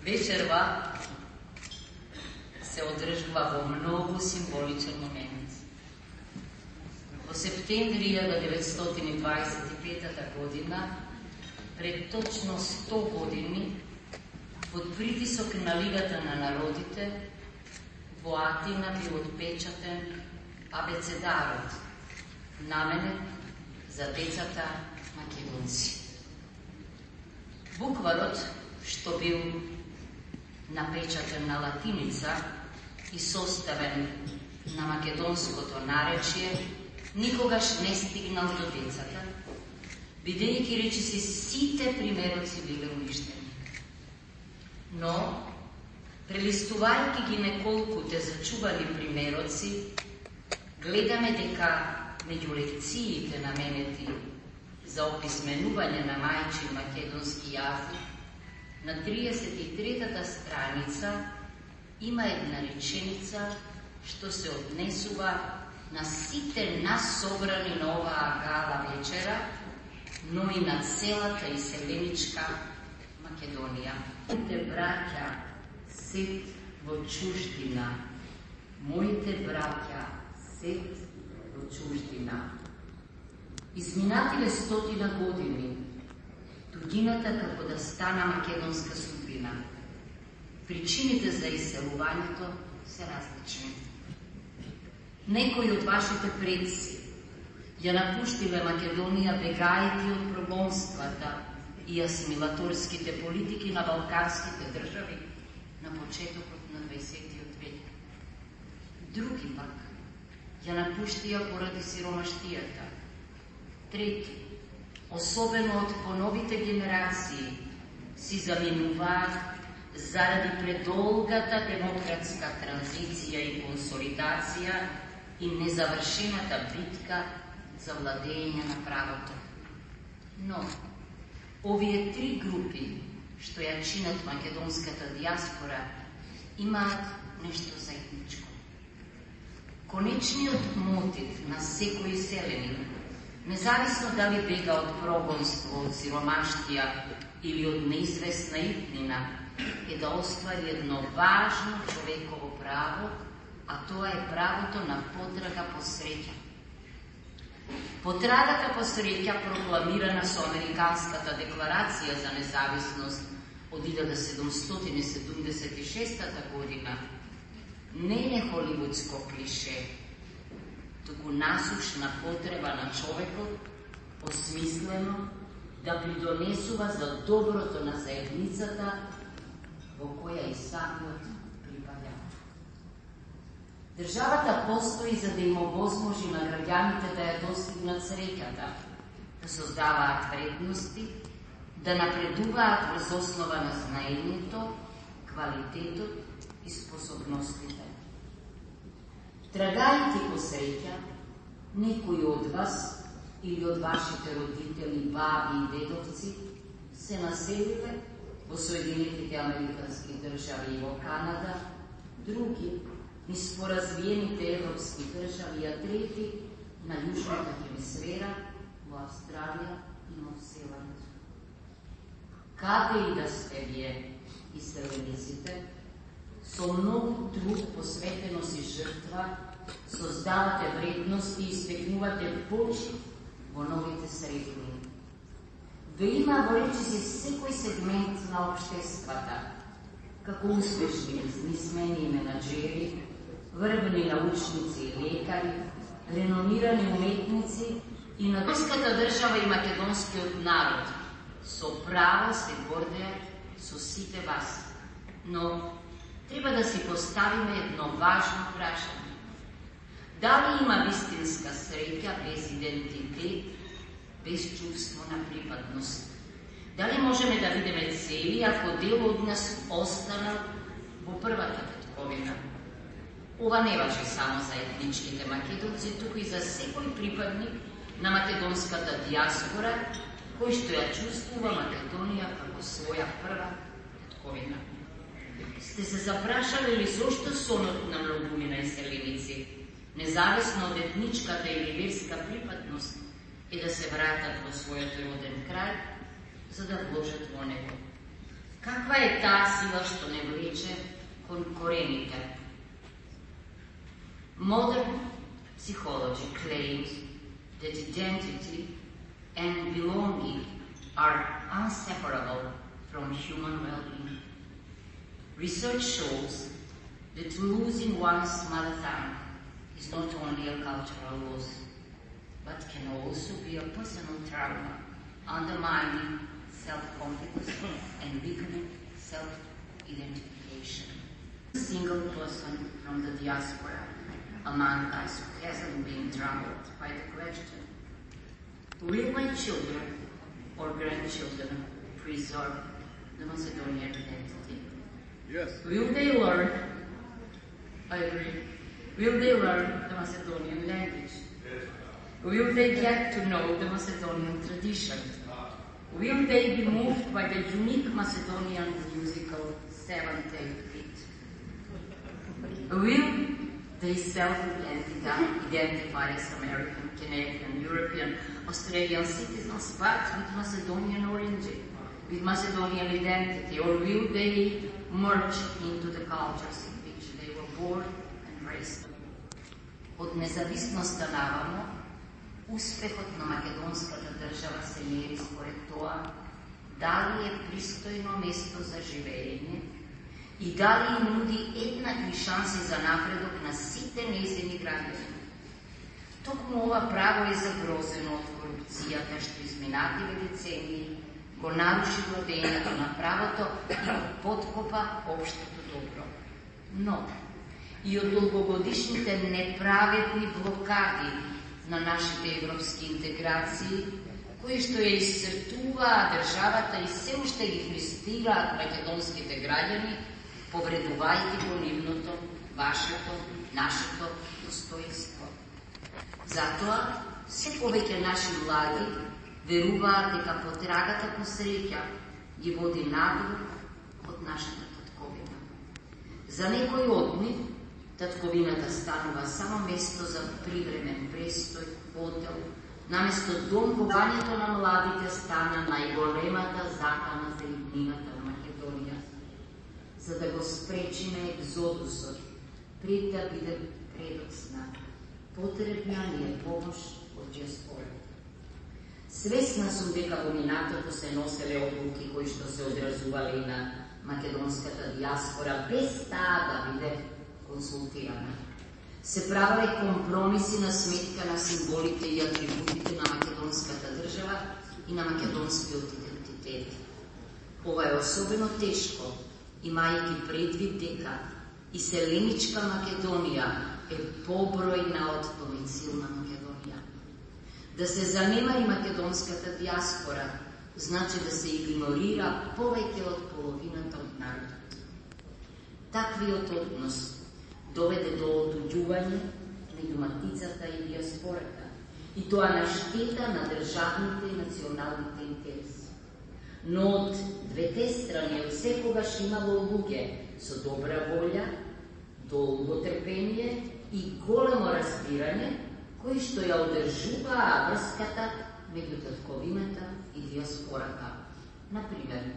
Вечерва се одржува во многу символичен момент. Во септември 1925 година, пред точно 100 години, под притисок на Лигата на народите, во Атина бил отпечатен абецедарот, наменет за децата македонци. Букварот, што бил напечатен на латиница и составен на македонското наречие, никогаш не стигнал до децата, бидејќи речиси сите примероци биле уништени. Но, прелистувајќи ги неколкуте зачувани примероци, гледаме дека меѓу лекциите наменети за описменување на мајчин македонски јазик, на 33-та страница има една реченица што се однесува на сите нас собрани на оваа гала вечера, но и на целата иселеничка Македонија. Моите браќа сет во чуждина, моите браќа сет во чуждина. Изминатиле 100 години, туѓината како да стана македонска судбина. Причините за иселувањето се различни. Некои од вашите предци ја напуштиле Македонија бегајќи од прогонствата и асимилаторските политики на балканските држави на почетокот на 20 век. Други пак ја напуштија поради сиромаштијата. Трети, особено од поновите генерации, си заминуваат заради предолгата демократска транзиција и консолидација и незавршената битка за владење на правото. Но, овие три групи, што ја чинат македонската диаспора, имаат нешто заедничко. Конечниот мотив на секој селенин, независно дали бега од прогонство, од сиромаштија или од неизвестна иднина, е да оствари едно важно човеково право, а тоа е правото на потрага по среќа. Потрагата по среќа, прокламирана со Американската декларација за независност од 1776 година, не е холивудско клише, туку насушна потреба на човекот, осмислено да придонесува за доброто на заедницата во која и самиот припаѓа. Државата постои за да им овозможи на граѓаните да ја достигнат среќата, да создаваат вредности, да напредуваат врз основа на знаењето, квалитетот и способностите. Трагајќи по среќа, некои од вас или од вашите родители, баби и дедовци се населиле во Соединетите Американски држави и во Канада, други низ поразвиените европски држави, а трети на јужната хемисфера, во Австралија и Нов Зеланд. Каде и да сте вие, иселениците, со многу труд, посветеност и жртва, создавате вредности и стекнувате почит во новите средини. Ве има во речиси секој сегмент на општествата, како успешни бизнисмени и менаджери, врбени научници и лекари, реномирани уметници и на турската држава и македонскиот народ, со право се гордеат со сите вас. Но треба да си поставиме едно важно прашање. Дали има вистинска среќа без идентитет, без чувство на припадност? Дали можеме да видиме цели ако дел од нас остана во првата петковина? Ова не важи само за етничките македонци, туку и за секој припадник на македонската диаспора, кој што ја чувствува Македонија како своја прва петковина. Сте се запрашали ли зошто сонот на многумина иселеници, независно од етничката или верска припадност, е да се вратат во својот роден крај, за да вложат во него? Каква е таа сила што не влече кон корените? Modern psychology claims that identity and belonging are inseparable from human well-being. Research shows that losing one's mother tongue is not only a cultural loss, but can also be a personal trauma, undermining self-confidence and weakening self-identification. A single person from the diaspora among us who hasn't been troubled by the question, will my children or grandchildren preserve the Macedonian identity? Yes. Will they learn, I agree, will they learn the Macedonian language? Yes. Will they get to know the Macedonian tradition? Will they be moved by the unique Macedonian musical 7/8 beat? Will they self-identify as American, Canadian, European, Australian citizens, but with Macedonian origin, with Macedonian identity, or will they merge into the cultures in which they were born and raised? Од независноста навамо, успехот на македонската држава се мери според тоа дали е пристојно место за живење и дали им нуди еднакви шанси за напредок на сите нејзини граѓани. Токму ова право е загрозено од корупцијата што изминативе децении го наруши владењето на правото и го поткопа општото добро. Но и од долгогодишните неправедни блокади на нашите европски интеграции, кои што ја исцртуваа државата и се уште ги фристираат македонските граѓани, повредувајќи го нивното, вашето, нашето достоинство. Затоа, се повеќе наши млади веруваат дека потрагата по среќа ги води надвор од нашата татковина. За некои од нив, татковината станува само место за привремен престој, хотел, наместо дом во вањето на младите стана најголемата закана за иднината на Македонија. За да го спречиме екзодусот, пред да биде предоцна, потребна ни е помош од диаспората. Свесна сум дека во минатото се носеле одлуки кои што се одразувале и на македонската диаспора без таа да биде консултирана. Се правеле компромиси на сметка на символите и атрибутите на македонската држава и на македонскиот идентитет. Ова е особено тешко, имајќи предвид дека иселеничка Македонија е побројна од домицилна Македонија. Да се занемари македонската диаспора значи да се игнорира повеќе од половината од народот. Таквиот однос доведе до одуѓување меѓу матицата и диаспората, и тоа на штета на државните и националните интереси. Но од двете страни секогаш имало луѓе со добра волја, долго трпение и големо разбирање, кои што ја одржуваа врската меѓу татковината и диаспората. Например,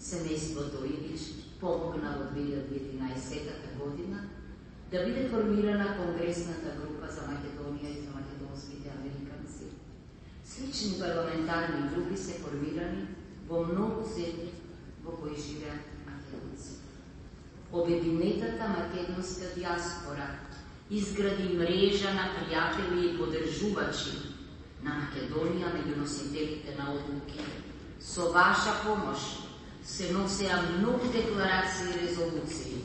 семејството Ивич помогна во 2011 година да биде формирана Конгресната група за Македонија и за македонските американци. Слични парламентарни групи се формирани во многу земји во кои живеат македонци. Обединетата македонска диаспора изгради мрежа на пријатели и поддржувачи на Македонија меѓу носителите на одлуки. Со ваша помош се носеа многу декларации и резолуции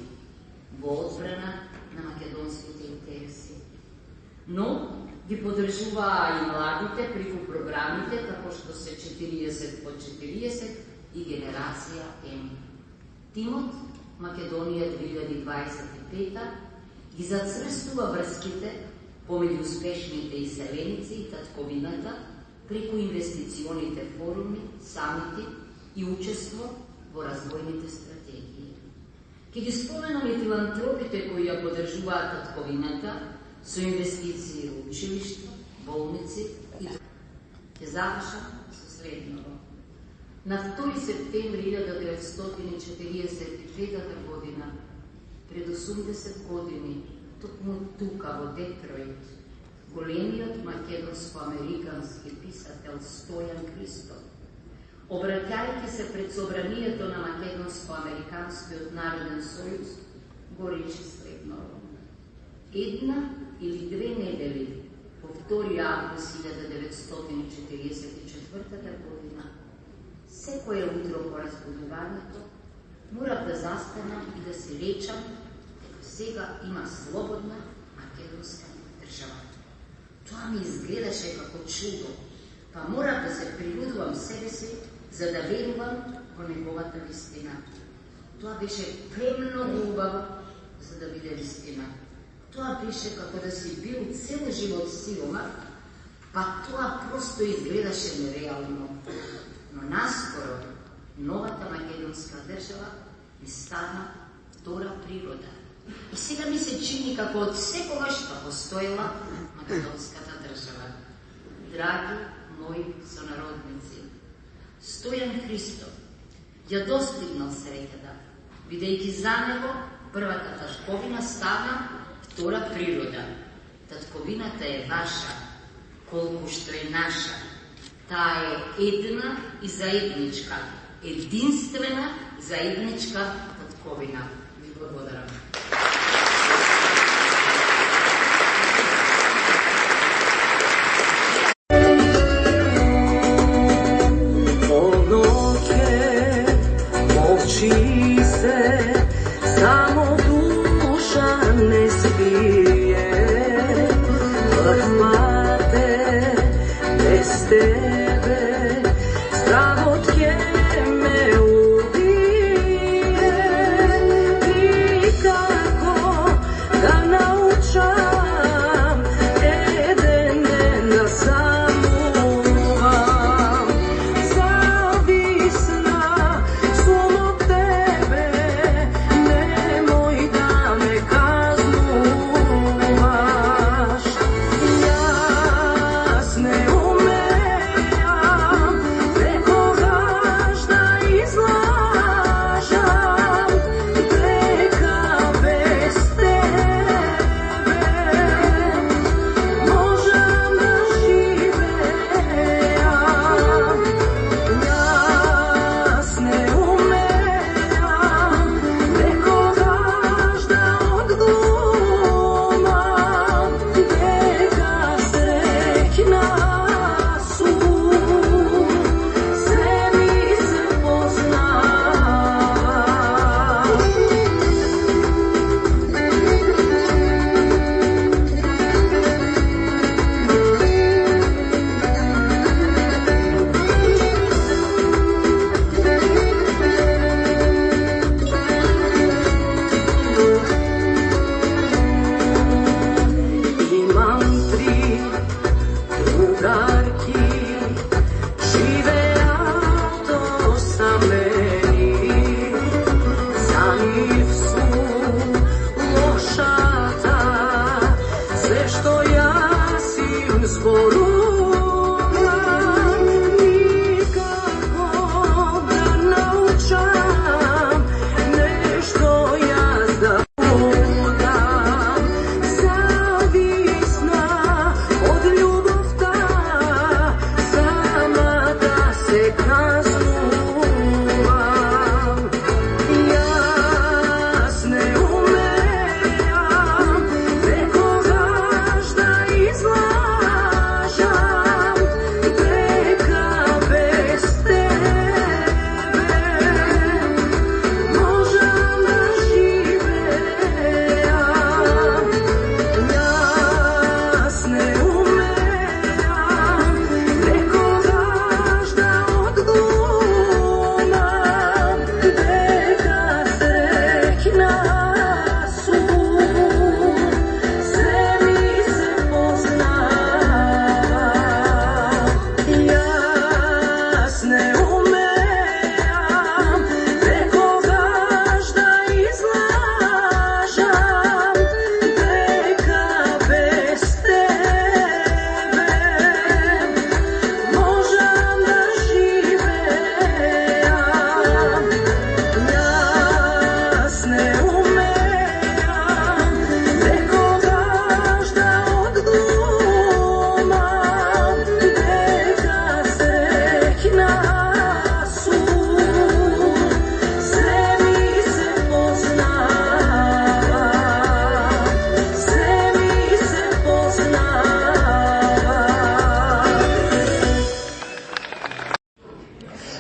во одбрана на македонските интереси. Но ги поддржуваа и младите преку програмите како што се 40 по 40 и Генерација М. Тимот Македонија 2025 ги зацрстува врските помеѓу успешните иселеници и татковината преку инвестиционите форуми, самити и учество во развојните стратегии. Ке ги споменам и филантропите кои ја поддржуваат татковината со инвестиции во училишта, болници и ќе завршам со следното. На 2 септември 1945 година, пред 80 години, токму тука во Детројт, големиот македонско-американски писател Стојан Христов, обраќајќи се пред собранието на Македонско-американскиот народен сојуз, го рече следното. Една или две недели по 2 август 1944 година, секое утро по разбудувањето, морав да застанам и да се речам дека сега има слободна македонска држава. Тоа ми изгледаше како чудо, па морав да се принудувам себе си за да верувам во неговата вистина. Тоа беше премногу убаво за да биде вистина. Тоа беше како да си бил цел живот сиромах, па тоа просто изгледаше нереално. Но наскоро новата македонска држава ми стана втора природа. И сега ми се чини како од секогаш па постоела македонската држава. Драги мои сонародници, Стојан Христов ја достигнал среќата, бидејќи за него првата татковина стана втора природа. Татковината е ваша, колку што е наша. Таа е една и заедничка, единствена заедничка татковина. Ви благодарам. Еден ден да самувам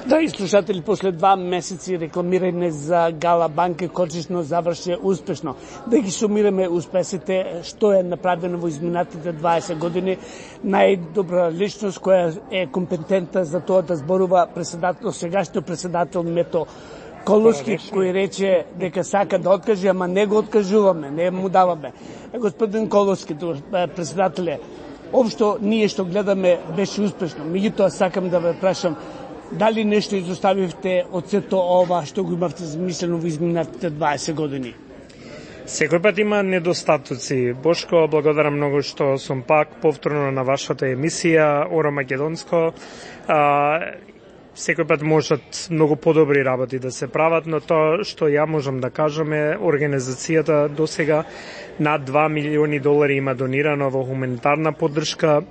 Драги слушатели, после 2 месеци рекламирање за Гала Банка кончечно заврши успешно. Да ги сумираме успесите што е направено во изминатите 20 години, најдобра личност која е компетентна за тоа да зборува сегашниот председател Мето Коловски, кој рече дека сака да откаже, ама не го откажуваме, не му даваме. Господин Коловски, председателе, општо ние што гледаме беше успешно. Меѓутоа сакам да ве прашам, дали нешто изоставивте од сето ова што го имавте замислено во изминатите 20 години? Секој пат има недостатоци. Бошко, благодарам многу што сум пак повторно на вашата емисија Оро Македонско. Секој пат можат многу подобри работи да се прават, но тоа што ја можам да кажам е организацијата досега над $2 милиони има донирано во хуманитарна поддршка,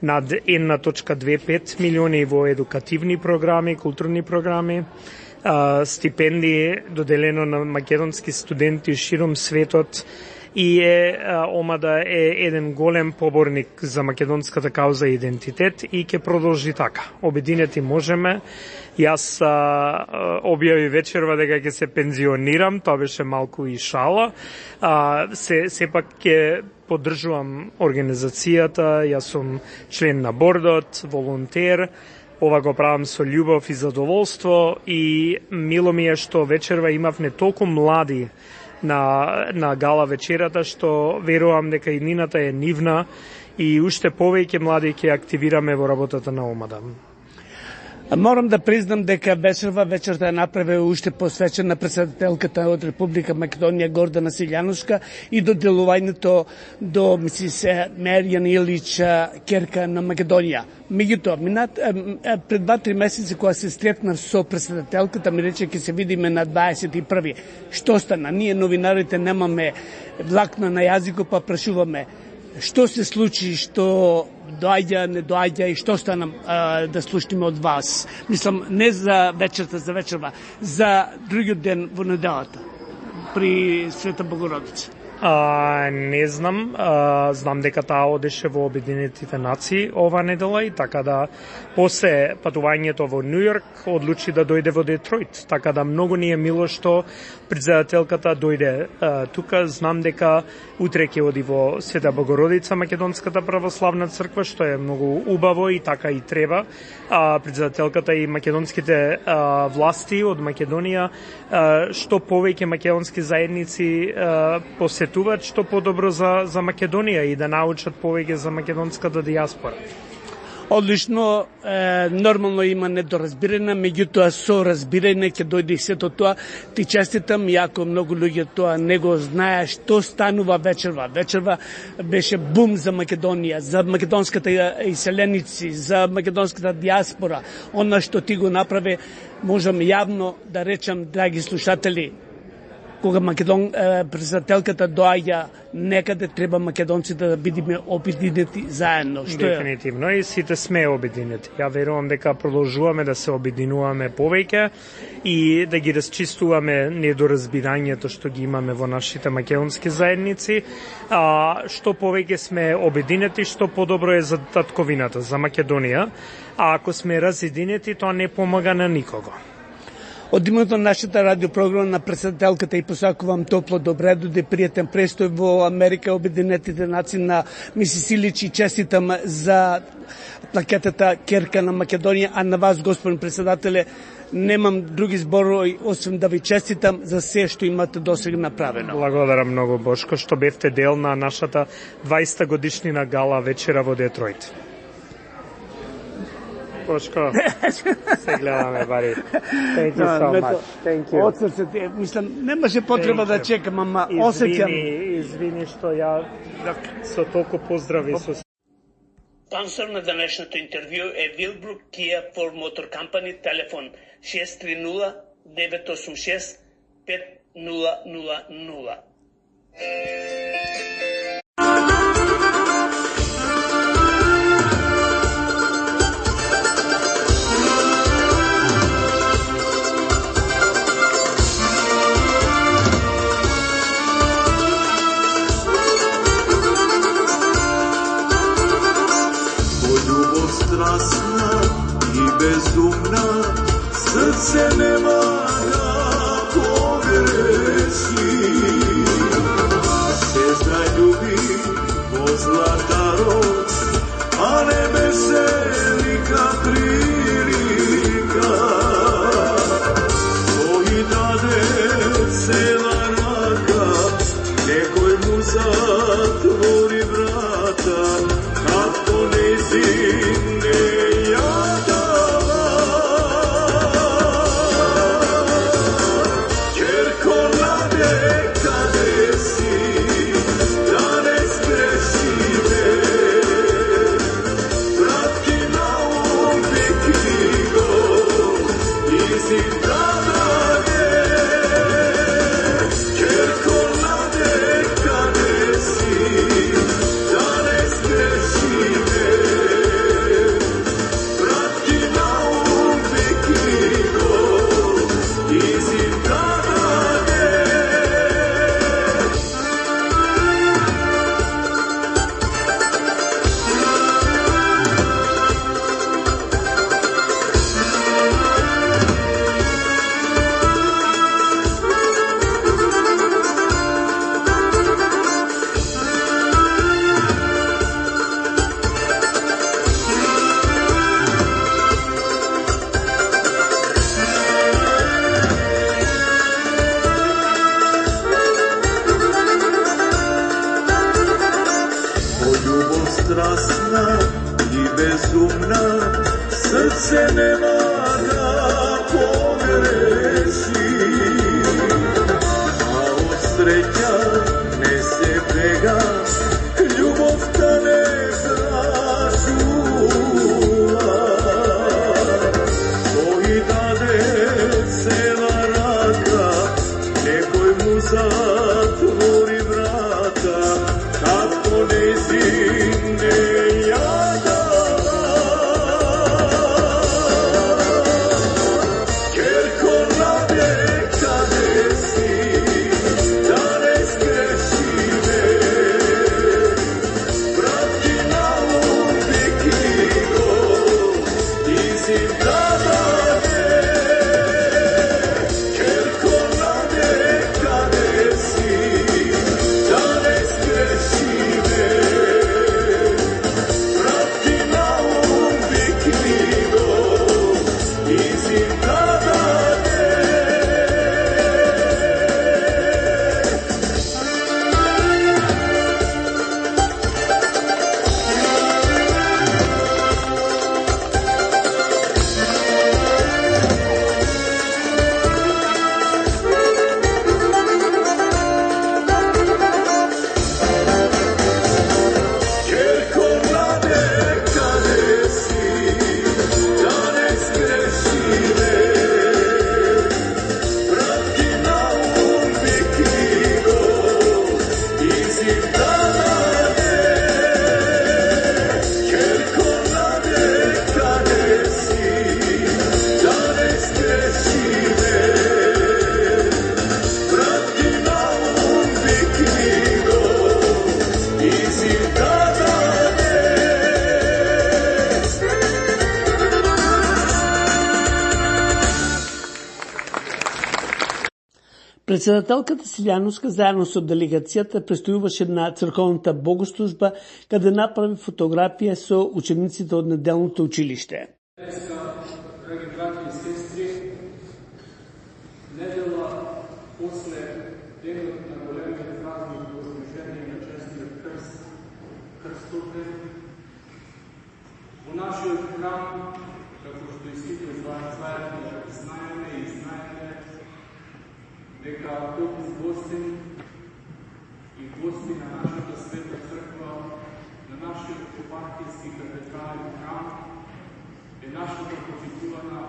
над 1.25 милиони во едукативни програми, културни програми, стипендии доделено на македонски студенти широм светот и омада е еден голем поборник за македонската кауза и идентитет и ќе продолжи така. Обединети можеме. Јас објави вечерва дека ќе се пензионирам, тоа беше малку и шала. Сепак ќе поддржувам организацијата, јас сум член на бордот, волонтер, ова го правам со љубов и задоволство и мило ми е што вечерва имавме толку млади на гала вечерата, што верувам дека иднината е нивна и уште повеќе млади ќе активираме во работата на омада. Морам да признам дека вечерта ја направи уште посвечена председателката од Република Македонија Гордана Силјановска и до делувањето до мисис Мерјан Илич, керка на Македонија. Меѓутоа, пред 2-3 месеци кога се сретнав со председателката, ми рече ќе се видиме на 21. Што стана? Ние новинарите немаме влакна на јазикот, па прашуваме што се случи, што доаѓа, не доаѓа и што стана да слушнеме од вас. Мислам, не за вечерва, за другиот ден во неделата при Света Богородица. Не знам, знам дека таа одеше во Обединетите нации ова недела и така да после патувањето во Нью Йорк одлучи да дојде во Детройт. Така да многу ни е мило што председателката дојде тука. Знам дека утре ќе оди во Света Богородица Македонската православна црква, што е многу убаво и така и треба. Председателката и македонските власти од Македонија, што повеќе македонски заедници посетуваат, што подобро за Македонија и да научат повеќе за македонската дијаспора. Одлично, нормално има недоразбирање, меѓутоа со разбирање ќе дојде и сето тоа. Ти честитам, иако многу луѓе тоа не го знаеа што станува вечерва. Вечерва беше бум за Македонија, за македонската иселеници, за македонската дијаспора. Она што ти го направи, можам јавно да речам, драги слушатели, кога председателката доаѓа некаде, треба македонците да бидеме обединети заедно. Дефинитивно, и сите сме обединети. Ја верувам дека продолжуваме да се обединуваме повеќе и да ги расчистуваме недоразбирањето што ги имаме во нашите македонски заедници. Што повеќе сме обединети, што подобро е за татковината, за Македонија. А ако сме разединети, тоа не помага на никого. Од името на нашата радиопрограма на председателката и посакувам топло добре дојде, пријатен престој во Америка, Обединетите нации на мисис Илич и честитам за плакетата керка на Македонија, а на вас, господин председателе, немам други зборови освен да ви честитам за се што имате досега направено. Благодарам многу, Бошко, што бевте дел на нашата 20 годишнина гала вечера во Детройт. Бошко, се гледаме, бари. Thank you so much. Thank you. Од срце, мислам, немаше потреба да чекам, ама осеќам. Извини што ја со толку поздрави со... Спонсор на денешното интервју е Wilbrook Kia Ford Motor Company, телефон 630-986-5000. Страстна и безумна srce nema da pogreši. Sestra ljubi po zlatarod, a ne veselika prilika. Koji dade cela raka, nekoj mu zatvori vrata, kako ne zimne jadava. Čerko nade kade si, da ne zgreši me, vrati na uvijek igo, izi dadane. Čerko nade kade si, da ne zgreši me, vrati na uvijek igo, izi dadane. Ljubov strasna i bezumna, srce nema da pogreši. A od sreća ne se bega, ljubov ta ne zračula. Koji dade cela raka, nekoj mu zatvori vrata, kako ne zimne jadava. Čerko nade kade si, da ne zgreši me, vrati na uvijek igo, izi dadane. Čerko nade kade si, da ne zgreši me, vrati na uvijek igo, izi dadane. Čerko nade kade si, da ne zgreši me, vrati na uvijek igo, izi dadane. Čerko nade kade si, da ne zgreši me, vrati na uvijek igo, izi dadane. Председателката Силјановска заедно со делегацијата престојуваше на црковната богослужба, каде направи фотографија со учениците од неделното училиште. Драги брати и сестри, недела после денот на големиот празник Богослужение на честниот крст, крстовен, во нашиот храм, како што и сите знаеме и знаеме, дека Попов гостин и гости на нашата света црква, на нашиот епархијски катедрален храм, е нашата почитувана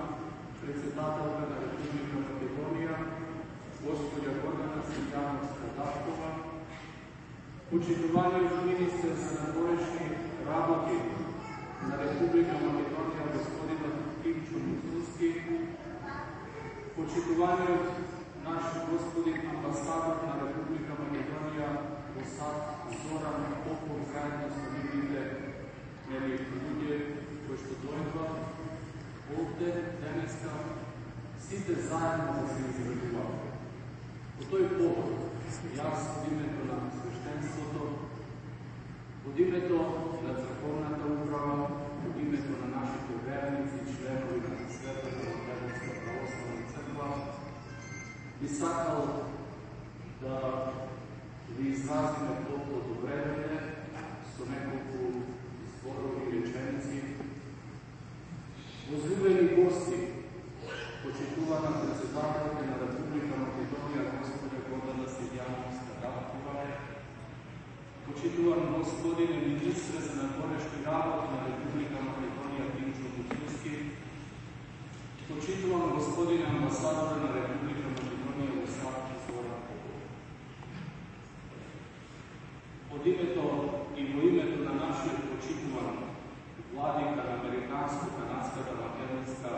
председателка на Република Македонија, госпоѓа Гордана Цветановска-Дашкова, почитуваниот министер за надворешни работи на Република Македонија, господинот Ивчо Мусунски, почитуваниот наш господин амбасадор на Република Македонија во САД Зоран Попов, заедно со нивните луѓе кои што дојдва овде денеска сите заедно да се изведуваме. По тој повод, јас од името на свештенството, од името на црковната управа, од името на нашите верници, членови на Светата Македонска православна црква, би сакал да ви изразиме топло одобрение со неколку зборови и реченици. Возлюбени гости, почитувана председателка на Република Македонија госпоѓа Гордана Силјановска-Давкова, почитуван господине министре за надворешни работи на Република Македонија Димчо Буцински, почитуван господине амбасадор на Република Македонија Усак Зоран Попов. Од името и во името на нашиот почитуван владика на Американско-канадската македонска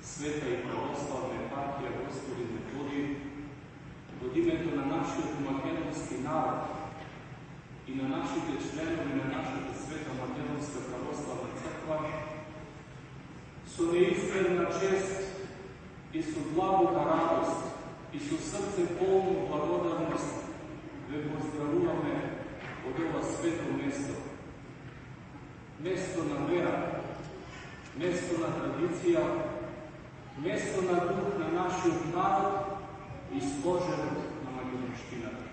света и православна епархија господин Методий, од името на нашиот македонски народ и на нашите членови на нашата света македонска православна црква, со неизмерна чест и со длабока радост и со срце полно благодарност ве поздравуваме од ова свето место. Место на вера, место на традиција, место на дух на нашиот народ и стожерот на македонштината.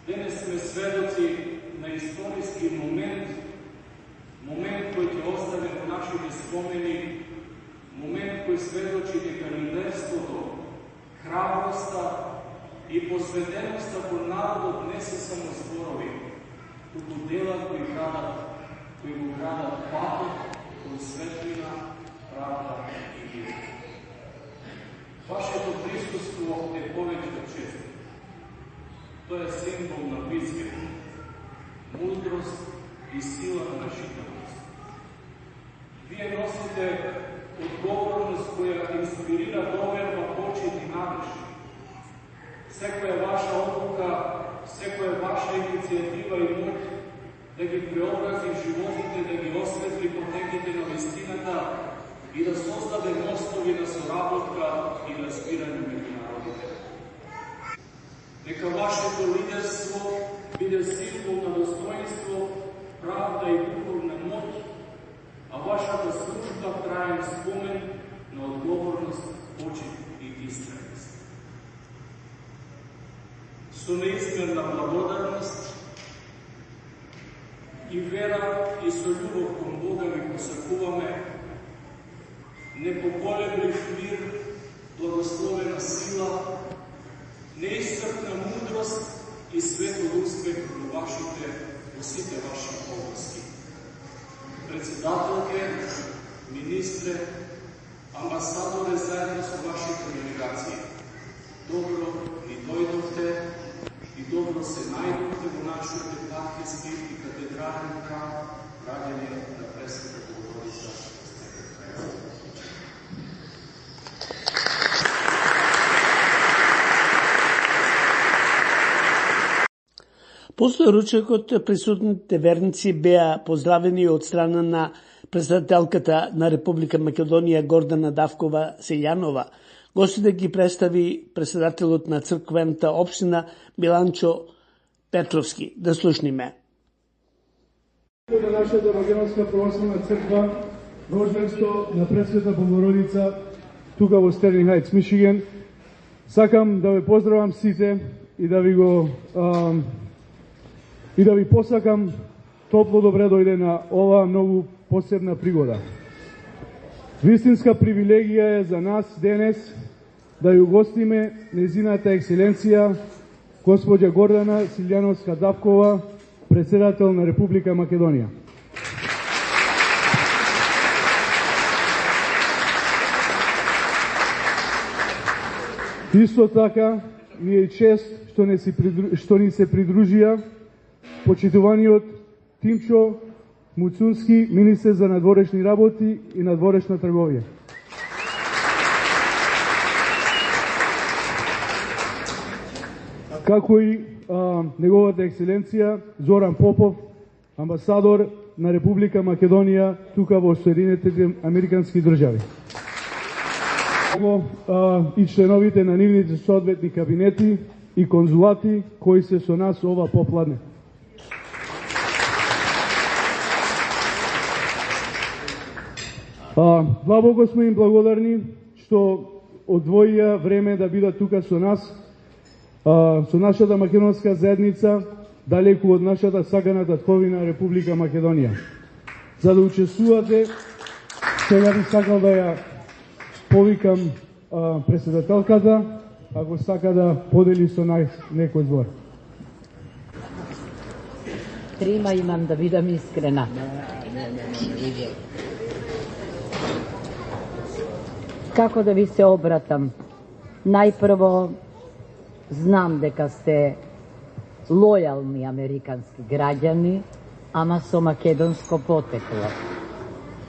Денес сме сведоци на историски момент кој ќе остане во нашите спомени, момент кој сведочи дека лидерството, храброста и посветеноста кон народот не се само зборови, туку дела кои го градат патот кон светлина, правда и мир. Вашето присуство е повеќе од чест. Тоа е символ на визија, мудрост и сила на читавост. Вие носите одговорност која инспирира доверба, почит и надеж. Секоја ваша одлука, секоја ваша иницијатива и моќ да ги преобрази животите, да ги осветли потеките на вистината и да создаде мостови на соработка и разбирање меѓу народите. Нека вашето лидерство биде символ на достоинство, правда и духовна моќ, а вашата служба траен спомен на одговорност, почит и истреност. Со неизмерна благодарност и вера и со љубов кон Бога ви посакуваме непоколеблив мир, благословена сила, неисцрпна мудрост и светол успех во сите ваши области. Председателке, министре, амбасадоре заедно со вашите делегации. Добро ни дојдовте и добро се најдовте во нашиот епархиски и катедрален храм, граѓани на Пресвета Богородица. После ручекот присутните верници беа поздравени од страна на председателката на Република Македонија Гордана Давкова Силјанова. Гостите ги представи председателот на црквената општина Миланчо Петровски. Да слушниме. На нашата Македонска православна црква рожденство на Пресвета Богородица тука во Стерлинг Хајтс, Мичиген. Сакам да ве поздравам сите и да ви посакам топло добре дојде на ова многу посебна пригода. Вистинска привилегија е за нас денес да ја угостиме незината екселенција госпоѓа Гордана Силјановска-Давкова, председател на Република Македонија. Исто така ми е чест што ни се придружија почитуваниот Тимчо Муцунски, министер за надворешни работи и надворешна трговија. Како и неговата екселенција Зоран Попов, амбасадор на Република Македонија тука во Соединетите Американски држави. и членовите на нивните соодветни кабинети и конзулати кои се со нас ова попладне. Длабоко сме им благодарни што одвоија време да бидат тука со нас, со нашата македонска заедница, далеку од нашата сакана татковина Република Македонија. За да учествувате, сега би сакал да ја повикам председателката, ако сака да подели со нас некој збор. Трима имам, да бидам искрена. Како да ви се обратам? Најпрво, знам дека сте лојални американски граѓани, ама со македонско потекло.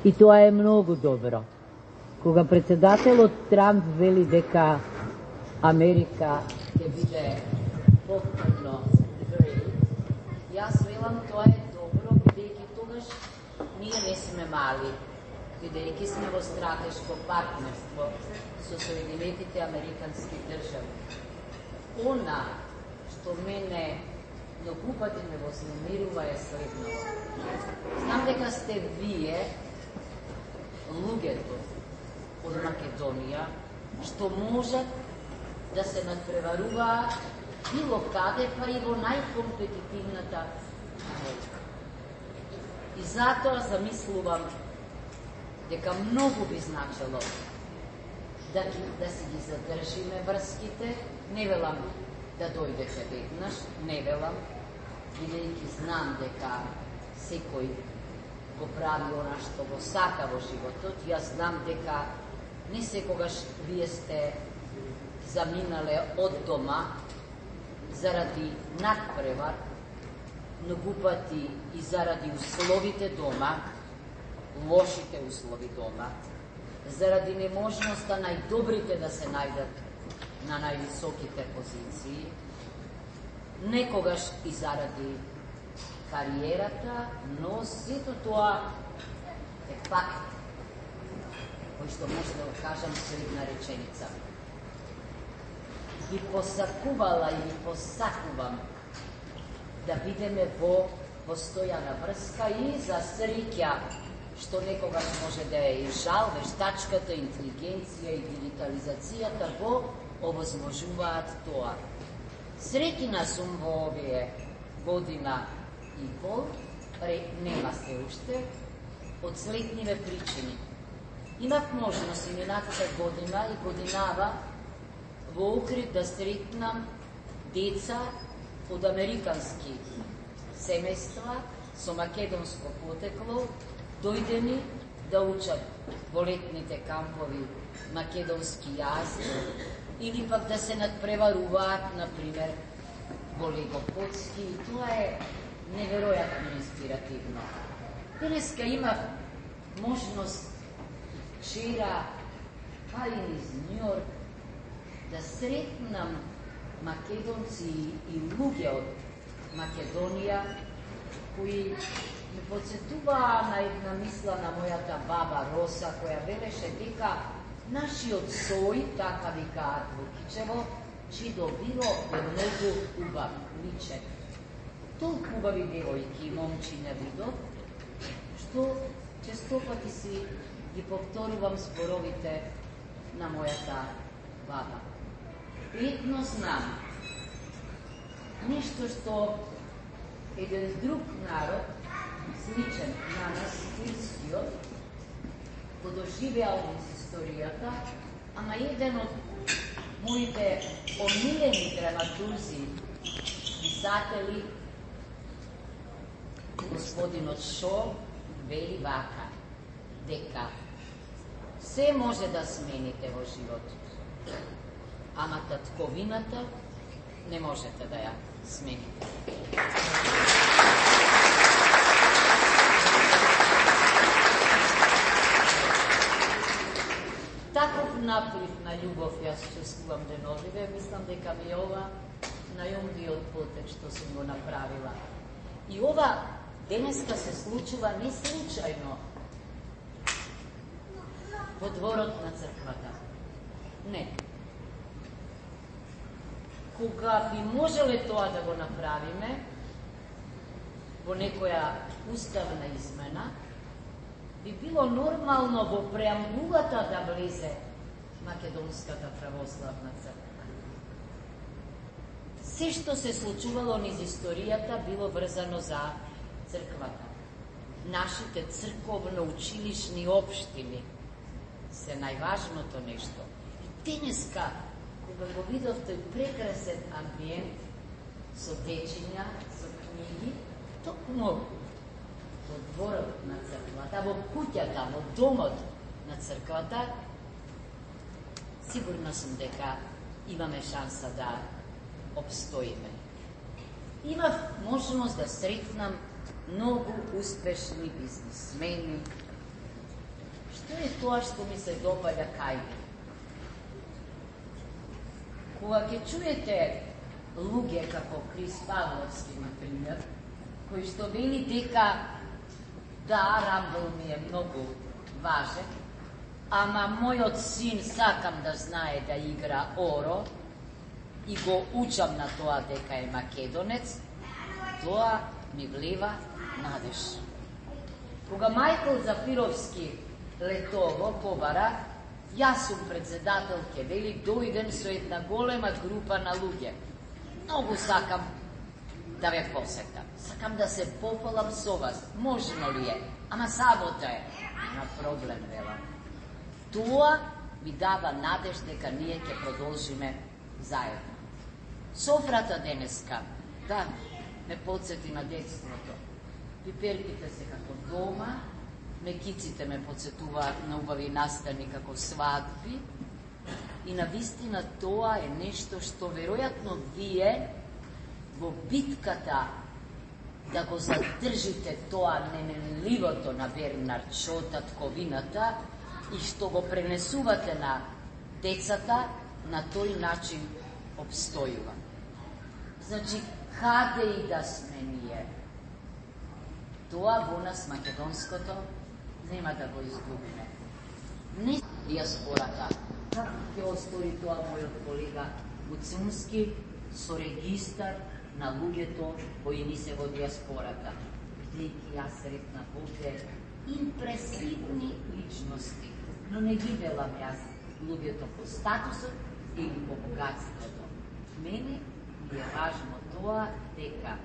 И тоа е многу добро. Кога председателот Трамп вели дека Америка ќе биде повторно great, јас велам тоа е добро, бидејќи тогаш ние не сме мали, бидејќи сме во стратешко партнерство со Соединетите Американски држави. Она што мене многу пати ме вознемирува е следното. Знам дека сте вие, луѓето од Македонија, што можат да се надпреваруваат било каде, па и во најкомпетитивната наука. И затоа замислувам дека многу би значело да си ги задржиме врските. Не велам да дојдете веднаш, не велам, бидејќи знам дека секој го прави она што го сака во животот. Јас знам дека не секогаш вие сте заминале од дома заради надпревар, многу пати и заради условите дома, лошите услови дома, заради неможноста најдобрите да се најдат на највисоките позиции, некогаш и заради кариерата, но сето тоа е факт, кој што може да го кажам со една реченица. Би посакувала и посакувам да бидеме во постојана врска и за среќа, што некогаш може да е и жал, вештачката, интелигенција и дигитализацијата го овозможуваат тоа. Среќна сум во овие година и пол, нема се уште, од следниве причини. Имав можност и минатата година и годинава во Охрид да сретнам деца од американски семејства со македонско потекло, дојдени да учат во летните кампови македонски јазик или пак да се надпреваруваат, например, во легоподски, и тоа е неверојатно инспиративно. Денеска имав можност вчера, па и низ Њујорк, да сретнам македонци и луѓе од Македонија, кои ми подсетуваа на една мисла на мојата баба Роса, која велеше дека нашиот сој, така викаат во Кичево, Чидо било многу убав, личен. Толку убави девојки и момчиња видов, што честопати си ги повторувам зборовите на мојата баба. Едно знам, нешто што еден друг народ, сличен на нас, сирскиот, го доживеал во историјата, ама еден од моите омилени драматурзи, писатели, господинот Шо, вели вака, дека се може да смените во животот, ама татковината не можете да ја смените. Таков наплив на љубов јас чувствувам деновиве, мислам дека ми ова најумниот потек што сум го направила. И ова денеска се случува не случајно во дворот на црквата. Не. Кога би можеле тоа да го направиме, во некоја уставна измена, би било нормално во преамбулата да влезе Македонската православна црква. Се што се случувало низ историјата било врзано за црквата. Нашите црковно-училишни општини се најважното нешто. И денеска, кога го видов тој прекрасен амбиент со дечиња, со книги, токму во дворот на црквата, во куќата, во домот на црквата, сигурна сум дека имаме шанса да обстоиме. Имав можност да сретнам многу успешни бизнисмени. Што е тоа што ми се допаѓа кај ги? Кога ќе чуете луѓе како Крис Павловски, например, кој што вели дека да, рамбл ми е многу важен, ама мојот син сакам да знае да игра оро и го учам на тоа дека е македонец, тоа ми влева надеж. Кога Мајкл Зафировски летово побара, јас сум председател, ке вели, дојден со една голема група на луѓе. Многу сакам да ве посетам. Сакам да се пофалам со вас. Можно ли е? Ама сабота е. Има проблем, велам. Тоа ми дава надеж дека ние ќе продолжиме заедно. Софрата денеска, да, ме подсети на детството. Пиперките се како дома, мекиците ме подсетуваат на убави настани како свадби и навистина тоа е нешто што веројатно вие во битката да го задржите тоа ненемливото на Бернард Шоу, татковината, и што го пренесувате на децата, на тој начин обстојува. Значи, каде и да сме ние, тоа во нас македонското нема да го изгубиме. Не диаспората. Како ќе остори тоа мојот колега Гуцунски со регистар на луѓето кои ни се во диаспората. Бидејќи јас сретнав овде импресивни личности, но не ги велам јас луѓето по статусот или по богатството. Мене ми е важно тоа дека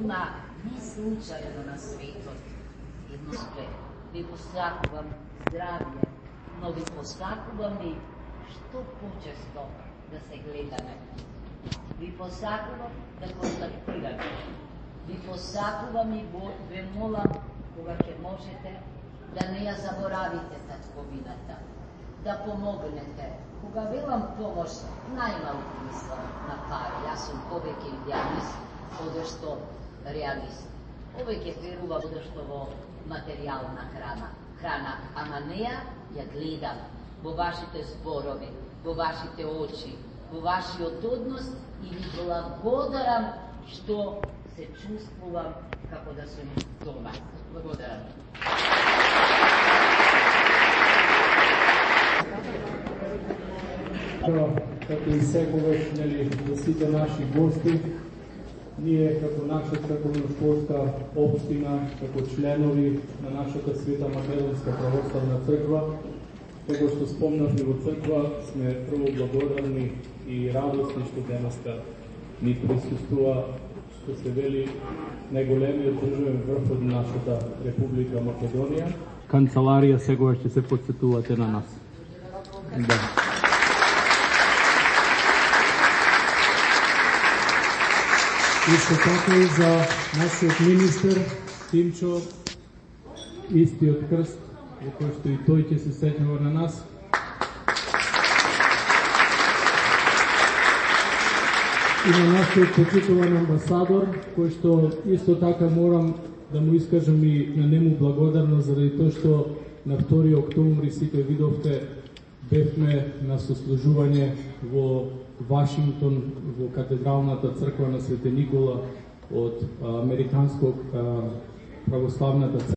има не случајно на светот едно спе. Ви посакувам здравје, но ви посакувам и што почесто да се гледаме. Ви посакувам да контактираме. Ви посакувам и ве молам, кога ќе можете, да не ја заборавите татковината, да помогнете. Кога велам помош, најмалку мислам на пари. Јас сум повеќе идеалист, одошто реалист. Повеќе верувам одошто во материјална храна, ама неја ја гледам во вашите зборови, во вашите очи, во вашиот однос и ви благодарам што се чувствувам како да сум дома. Благодарам. Како и секогаш, за сите наши гости, ние како наша црковно-школска општина, како членови на нашата Света Македонска православна црква, како што спомнавме во црква, сме прво благодарни и радосни што денеска ни присуствува, што се вели најголемиот државен врв од нашата Република Македонија. Канцеларија сегогаш ќе се подсетувате на нас. Да. Исто така и за нашиот министер Тимчо, истиот крст, во кој што и тој ќе се сеќава на нас. И на нашиот почитуван амбасадор, кој што исто така морам да му искажам и на нему благодарност, заради тоа што на 2 октомври сите видовте бевме на сослужување во Вашингтон, во катедралната црква на Свети Никола од Американскog православната црква.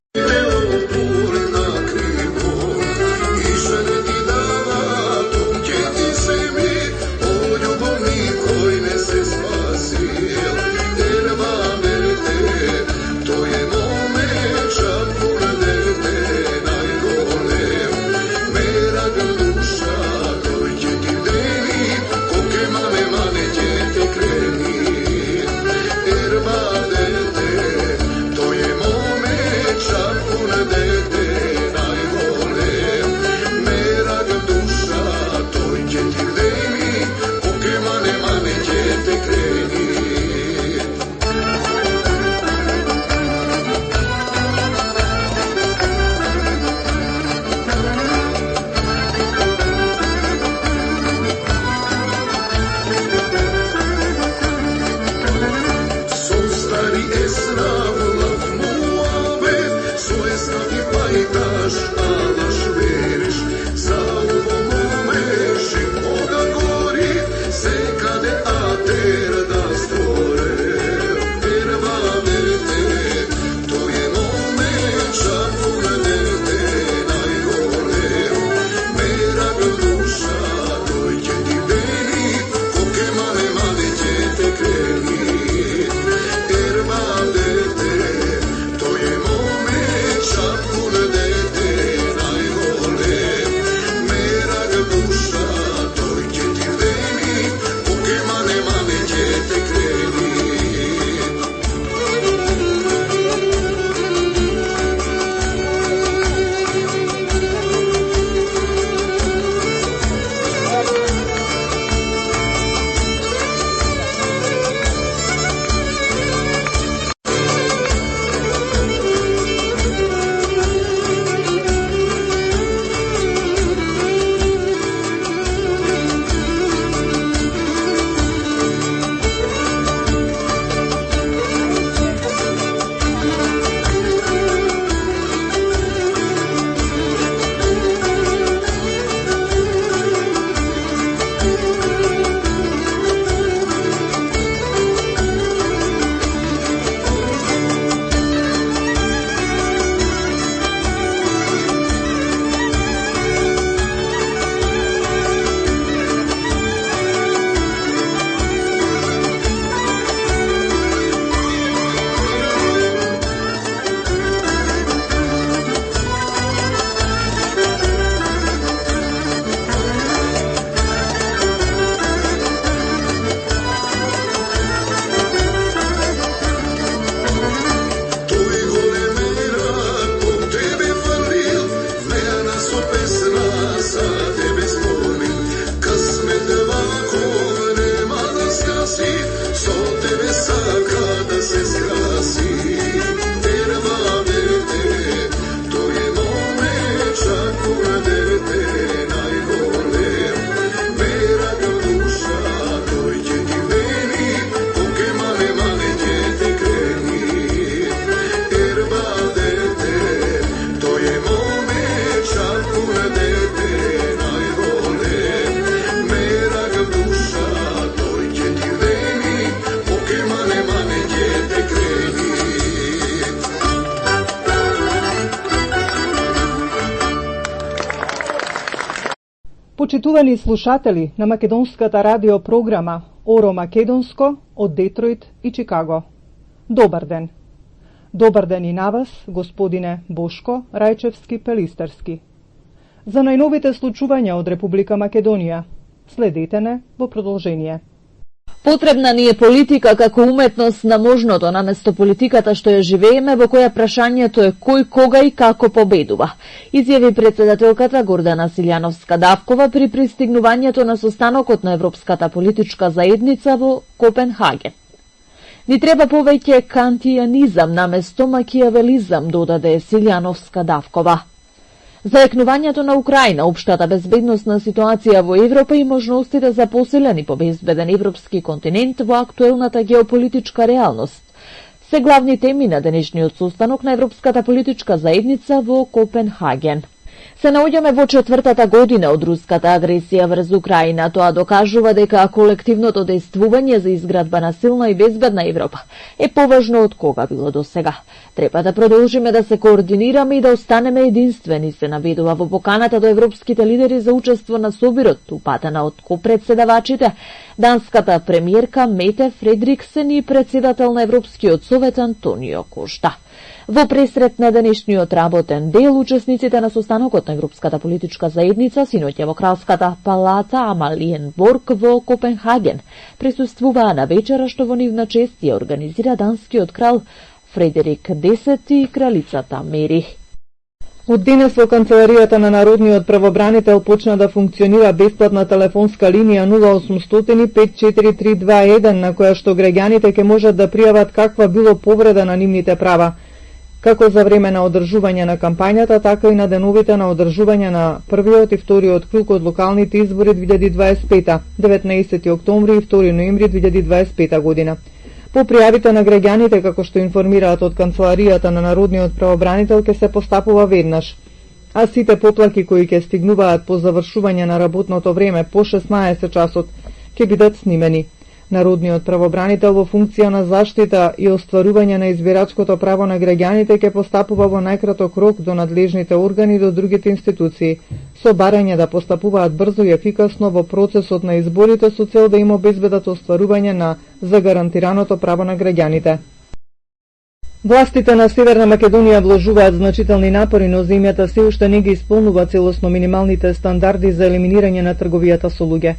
Почитувани слушатели на македонската радиопрограма Оро Македонско од Детройт и Чикаго. Добар ден. Добар ден и на вас, господине Бошко Рајчевски-Пелистерски. За најновите случувања од Република Македонија, следете не во продолжение. Потребна ни е политика како уметност на можното наместо политиката што ја живееме, во која прашањето е кој, кога и како победува, изјави председателката Гордана Силјановска-Давкова при пристигнувањето на состанокот на Европската политичка заедница во Копенхаген. Ни треба повеќе кантијанизам наместо макијавелизам, додаде Силјановска-Давкова. Заекнувањето на Украина, општата безбедносна ситуација во Европа и можностите за посилен и побезбеден европски континент во актуелната геополитичка реалност се главни теми на денешниот состанок на Европската политичка заедница во Копенхаген. Се наоѓаме во 4-та година од руската агресија врз Украина. Тоа докажува дека колективното дејствување за изградба на силна и безбедна Европа е поважно од кога било до сега. Треба да продолжиме да се координираме и да останеме единствени, се наведува во поканата до европските лидери за учество на собирот, упатена од копредседавачите, данската премиерка Мете Фредриксен и председател на Европскиот совет Антонио Кошта. Во пресрет на денешниот работен дел, учесниците на состанокот на Европската политичка заедница синоќа во Кралската палата Амалиенборг во Копенхаген присуствуваа на вечера што во нивна чест ја организира данскиот крал Фредерик X и кралицата Мери. Од денес во канцеларијата на Народниот правобранител почна да функционира бесплатна телефонска линија 0800 54321 на која што граѓаните ќе можат да пријават каква било повреда на нивните права, како за време на одржување на кампањата, така и на деновите на одржување на првиот и вториот круг од локалните избори 2025, 19 октомври и 2 ноември 2025 година. По пријавите на граѓаните, како што информираат од канцеларијата на Народниот правобранител, ќе се постапува веднаш, а сите поплаки кои ќе стигнуваат по завршување на работното време по 16 часот ќе бидат снимени. Народниот правобранител во функција на заштита и остварување на избирачкото право на граѓаните ќе постапува во најкраток рок до надлежните органи и до другите институции, со барање да постапуваат брзо и ефикасно во процесот на изборите со цел да им обезбедат остварување на загарантираното право на граѓаните. Властите на Северна Македонија вложуваат значителни напори, но земјата се уште не ги исполнува целосно минималните стандарди за елиминирање на трговијата со луѓе.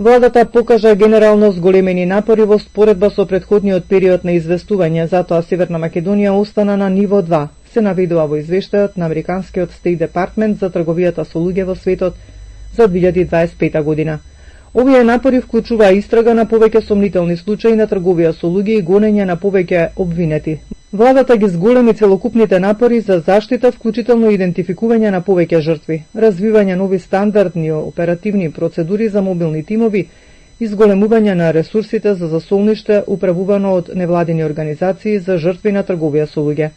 Владата покажа генерално зголемени напори во споредба со претходниот период на известување, затоа Северна Македонија остана на ниво 2, се наведува во извештајот на Американскиот State Department за трговијата со луѓе во светот за 2025 година. Овие напори вклучуваа истрага на повеќе сомнителни случаи на трговија со луѓе и гонење на повеќе обвинети. Владата ги зголеми целокупните напори за заштита, вклучително идентификување на повеќе жртви, развивање нови стандардни оперативни процедури за мобилни тимови, изголемување на ресурсите за засолниште управувано од невладини организации за жртви на трговија со луѓе.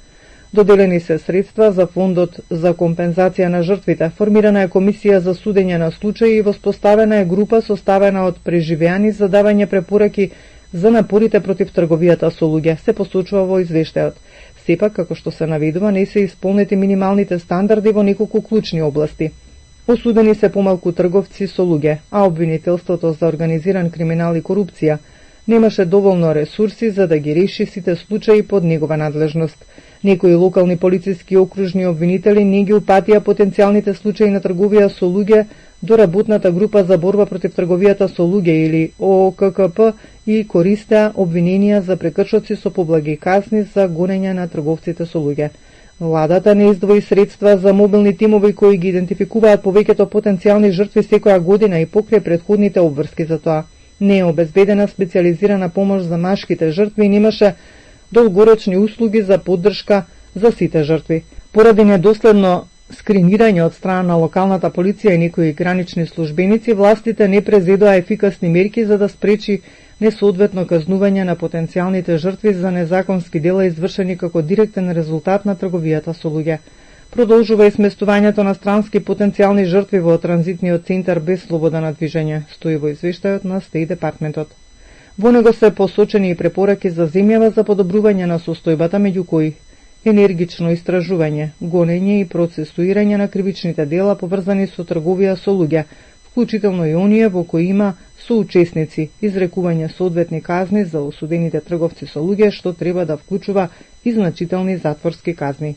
Доделени се средства за фондот за компензација на жртвите, формирана е комисија за судење на случаи и воспоставена е група составена од преживеани за давање препораки за напорите против трговијата со луѓе, се посочува во извештајот. Сепак, како што се наведува, не се исполнети минималните стандарди во неколку клучни области. Осудени се помалку трговци со луѓе, а обвинителството за организиран криминал и корупција немаше доволно ресурси за да ги реши сите случаи под негова надлежност. Некои локални полициски окружни обвинители не ги упатија потенцијалните случаи на трговија со луѓе до работната група за борба против трговијата со луѓе или ОККП и користеа обвиненија за прекршоци со поблаги казни за гонење на трговците со луѓе. Владата не издвои средства за мобилни тимови кои ги идентификуваат повеќето потенцијални жртви секоја година и покрај претходните обврски за тоа. Не е обезбедена специјализирана помош за машките жртви и немаше долгорочни услуги за поддршка за сите жртви. Поради недоследно скринирање од страна на локалната полиција и некои гранични службеници, властите не презедоа ефикасни мерки за да спречи несоодветно казнување на потенцијалните жртви за незаконски дела извршени како директен резултат на трговијата со луѓе. Продолжува и сместувањето на странски потенцијални жртви во транзитниот центар без слобода на движење, стои во извештајот на State Departmentот. Во него се посочени и препораки за земјава за подобрување на состојбата, меѓу кои енергично истражување, гонење и процесуирање на кривичните дела поврзани со трговија со луѓе, вклучително и оние во кои има соучесници, изрекување соодветни казни за осудените трговци со луѓе, што треба да вклучува и значителни затворски казни.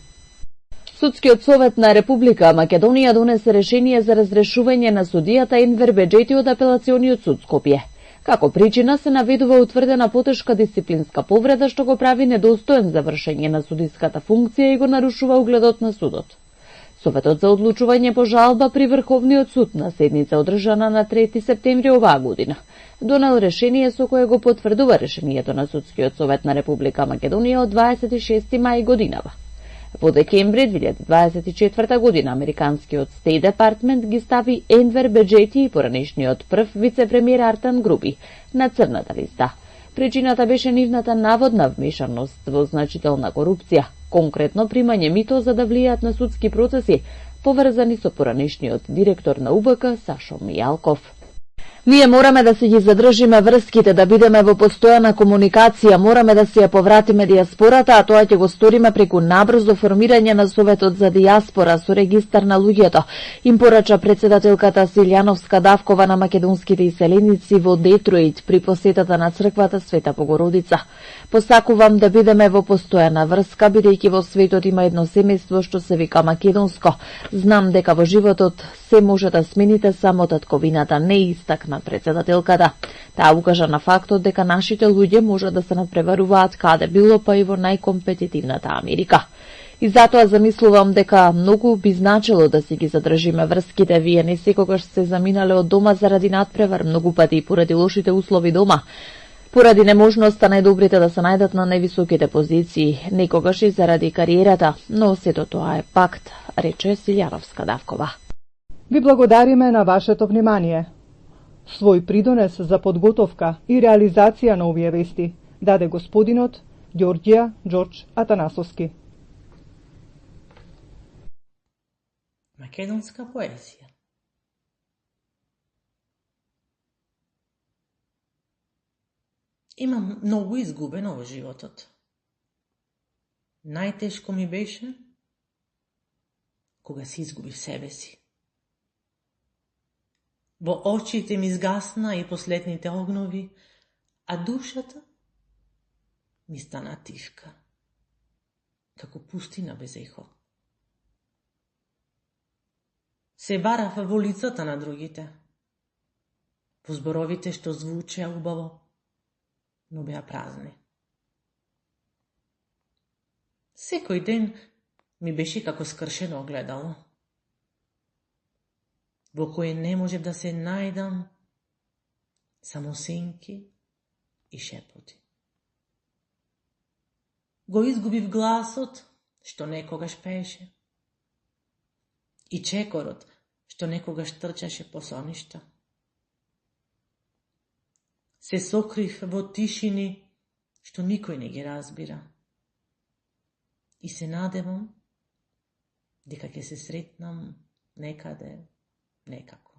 Судскиот совет на Република Македонија донесе решение за разрешување на судијата Енвер Беџети од апелациониот суд Скопје. Како причина се наведува утврдена потешка дисциплинска повреда што го прави недостоен за вршење на судиската функција и го нарушува угледот на судот. Советот за одлучување по жалба при Врховниот суд на седница одржана на 3 септември оваа година донел решение со кое го потврдува решението на Судскиот совет на Република Македонија од 26 мај годинава. Во декември 2024 година американскиот Стейт Департмент ги стави Енвер Беџети и поранешниот прв вице-премиер Артан Груби на црната листа. Причината беше нивната наводна вмешаност во значителна корупција, конкретно примање мито за да влијаат на судски процеси, поврзани со поранешниот директор на УБК Сашо Мијалков. Ние мораме да се ги задржиме врските, да бидеме во постојана комуникација, мораме да се ја повратиме дијаспората, а тоа ќе го сториме преку набрзо формирање на Советот за дијаспора со регистар на луѓето, им порача председателката Силјановска Давкова на македонските иселеници во Детроит при посетата на црквата Света Богородица. Посакувам да бидеме во постојана врска, бидејќи во светот има едно семејство што се вика македонско. Знам дека во животот се може да смените, само татковината не истакна председателката. Таа укажа на фактот дека нашите луѓе може да се надпреваруваат каде било, па и во најкомпетитивната Америка. И затоа замислувам дека многу би значило да си ги задржиме врските. Вие не секогаш се заминале од дома заради надпревар, многу пати и поради лошите услови дома, поради неможноста најдобрите да се најдат на највисоките позиции, некогаш и заради кариерата, но сето тоа е пакт, рече Силјановска Давкова. Ви благодариме на вашето внимание. Свој придонес за подготовка и реализација на овие вести даде господинот Ѓорѓија Ѓорđ Атанасовски. Македонска поезија. Имам многу изгубено во животот. Најтешко ми беше кога си изгубив себе си. Во очите ми изгасна и последните огнови, а душата ми стана тивка, како пустина без ехо. Се барав во лицата на другите, во зборовите што звучеа убаво, но беа празни. Секој ден ми беше како скршено огледало, во кое не можев да се најдам, само сенки и шепоти. Го изгубив гласот, што некогаш пееше, и чекорот, што некогаш трчаше по соништа. Се сокрив во тишини, што никој не ги разбира. И се надевам дека ќе се сретнам некаде, некако.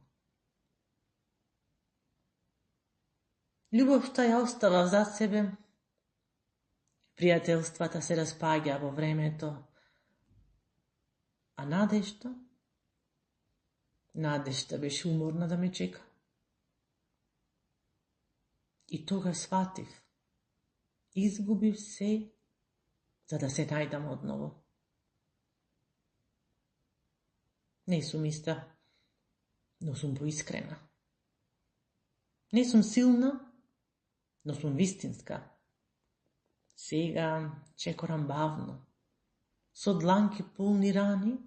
Љубовта ја остава за себе, пријателствата се распаѓа во времето, а надежта беше уморна да ме чека. И тогаш сватив, изгубив се за да се најдам одново. Не сум иста, но сум поискрена. Не сум силна, но сум вистинска. Сега чекорам бавно, со дланки полни рани,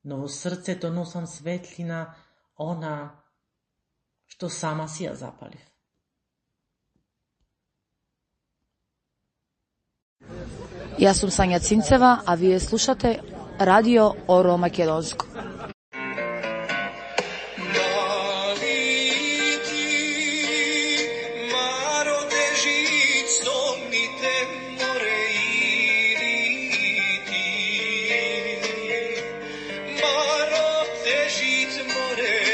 но во срцето носам светлина, она што сама си ја запалив. Јас сум Сања Цинцева, а вие слушате Радио Оро Македонско. Maro težit more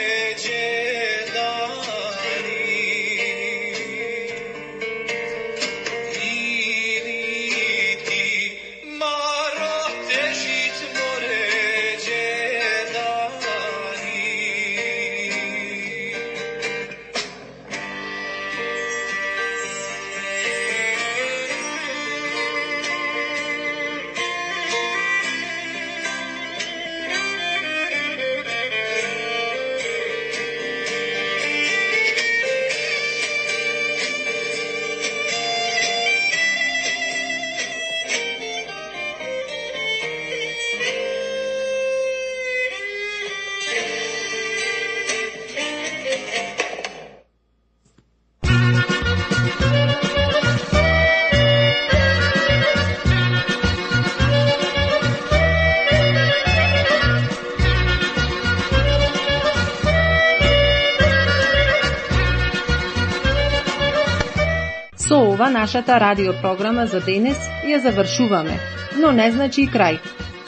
ова нашата радиопрограма за денес ја завршуваме, но не значи и крај.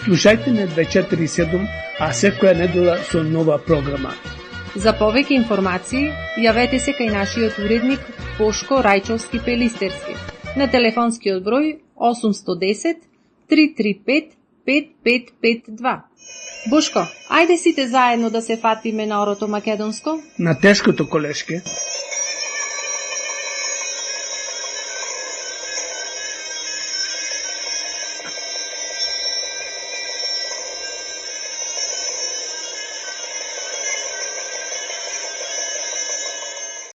Слушајте не 24/7, а секоја недела со нова програма. За повеќе информации, јавете се кај нашиот уредник Бошко Рајчовски Пелистерски на телефонскиот број 810 335 5552. Бошко, ајде сите заедно да се фатиме на орото македонско? На тешкото колешке.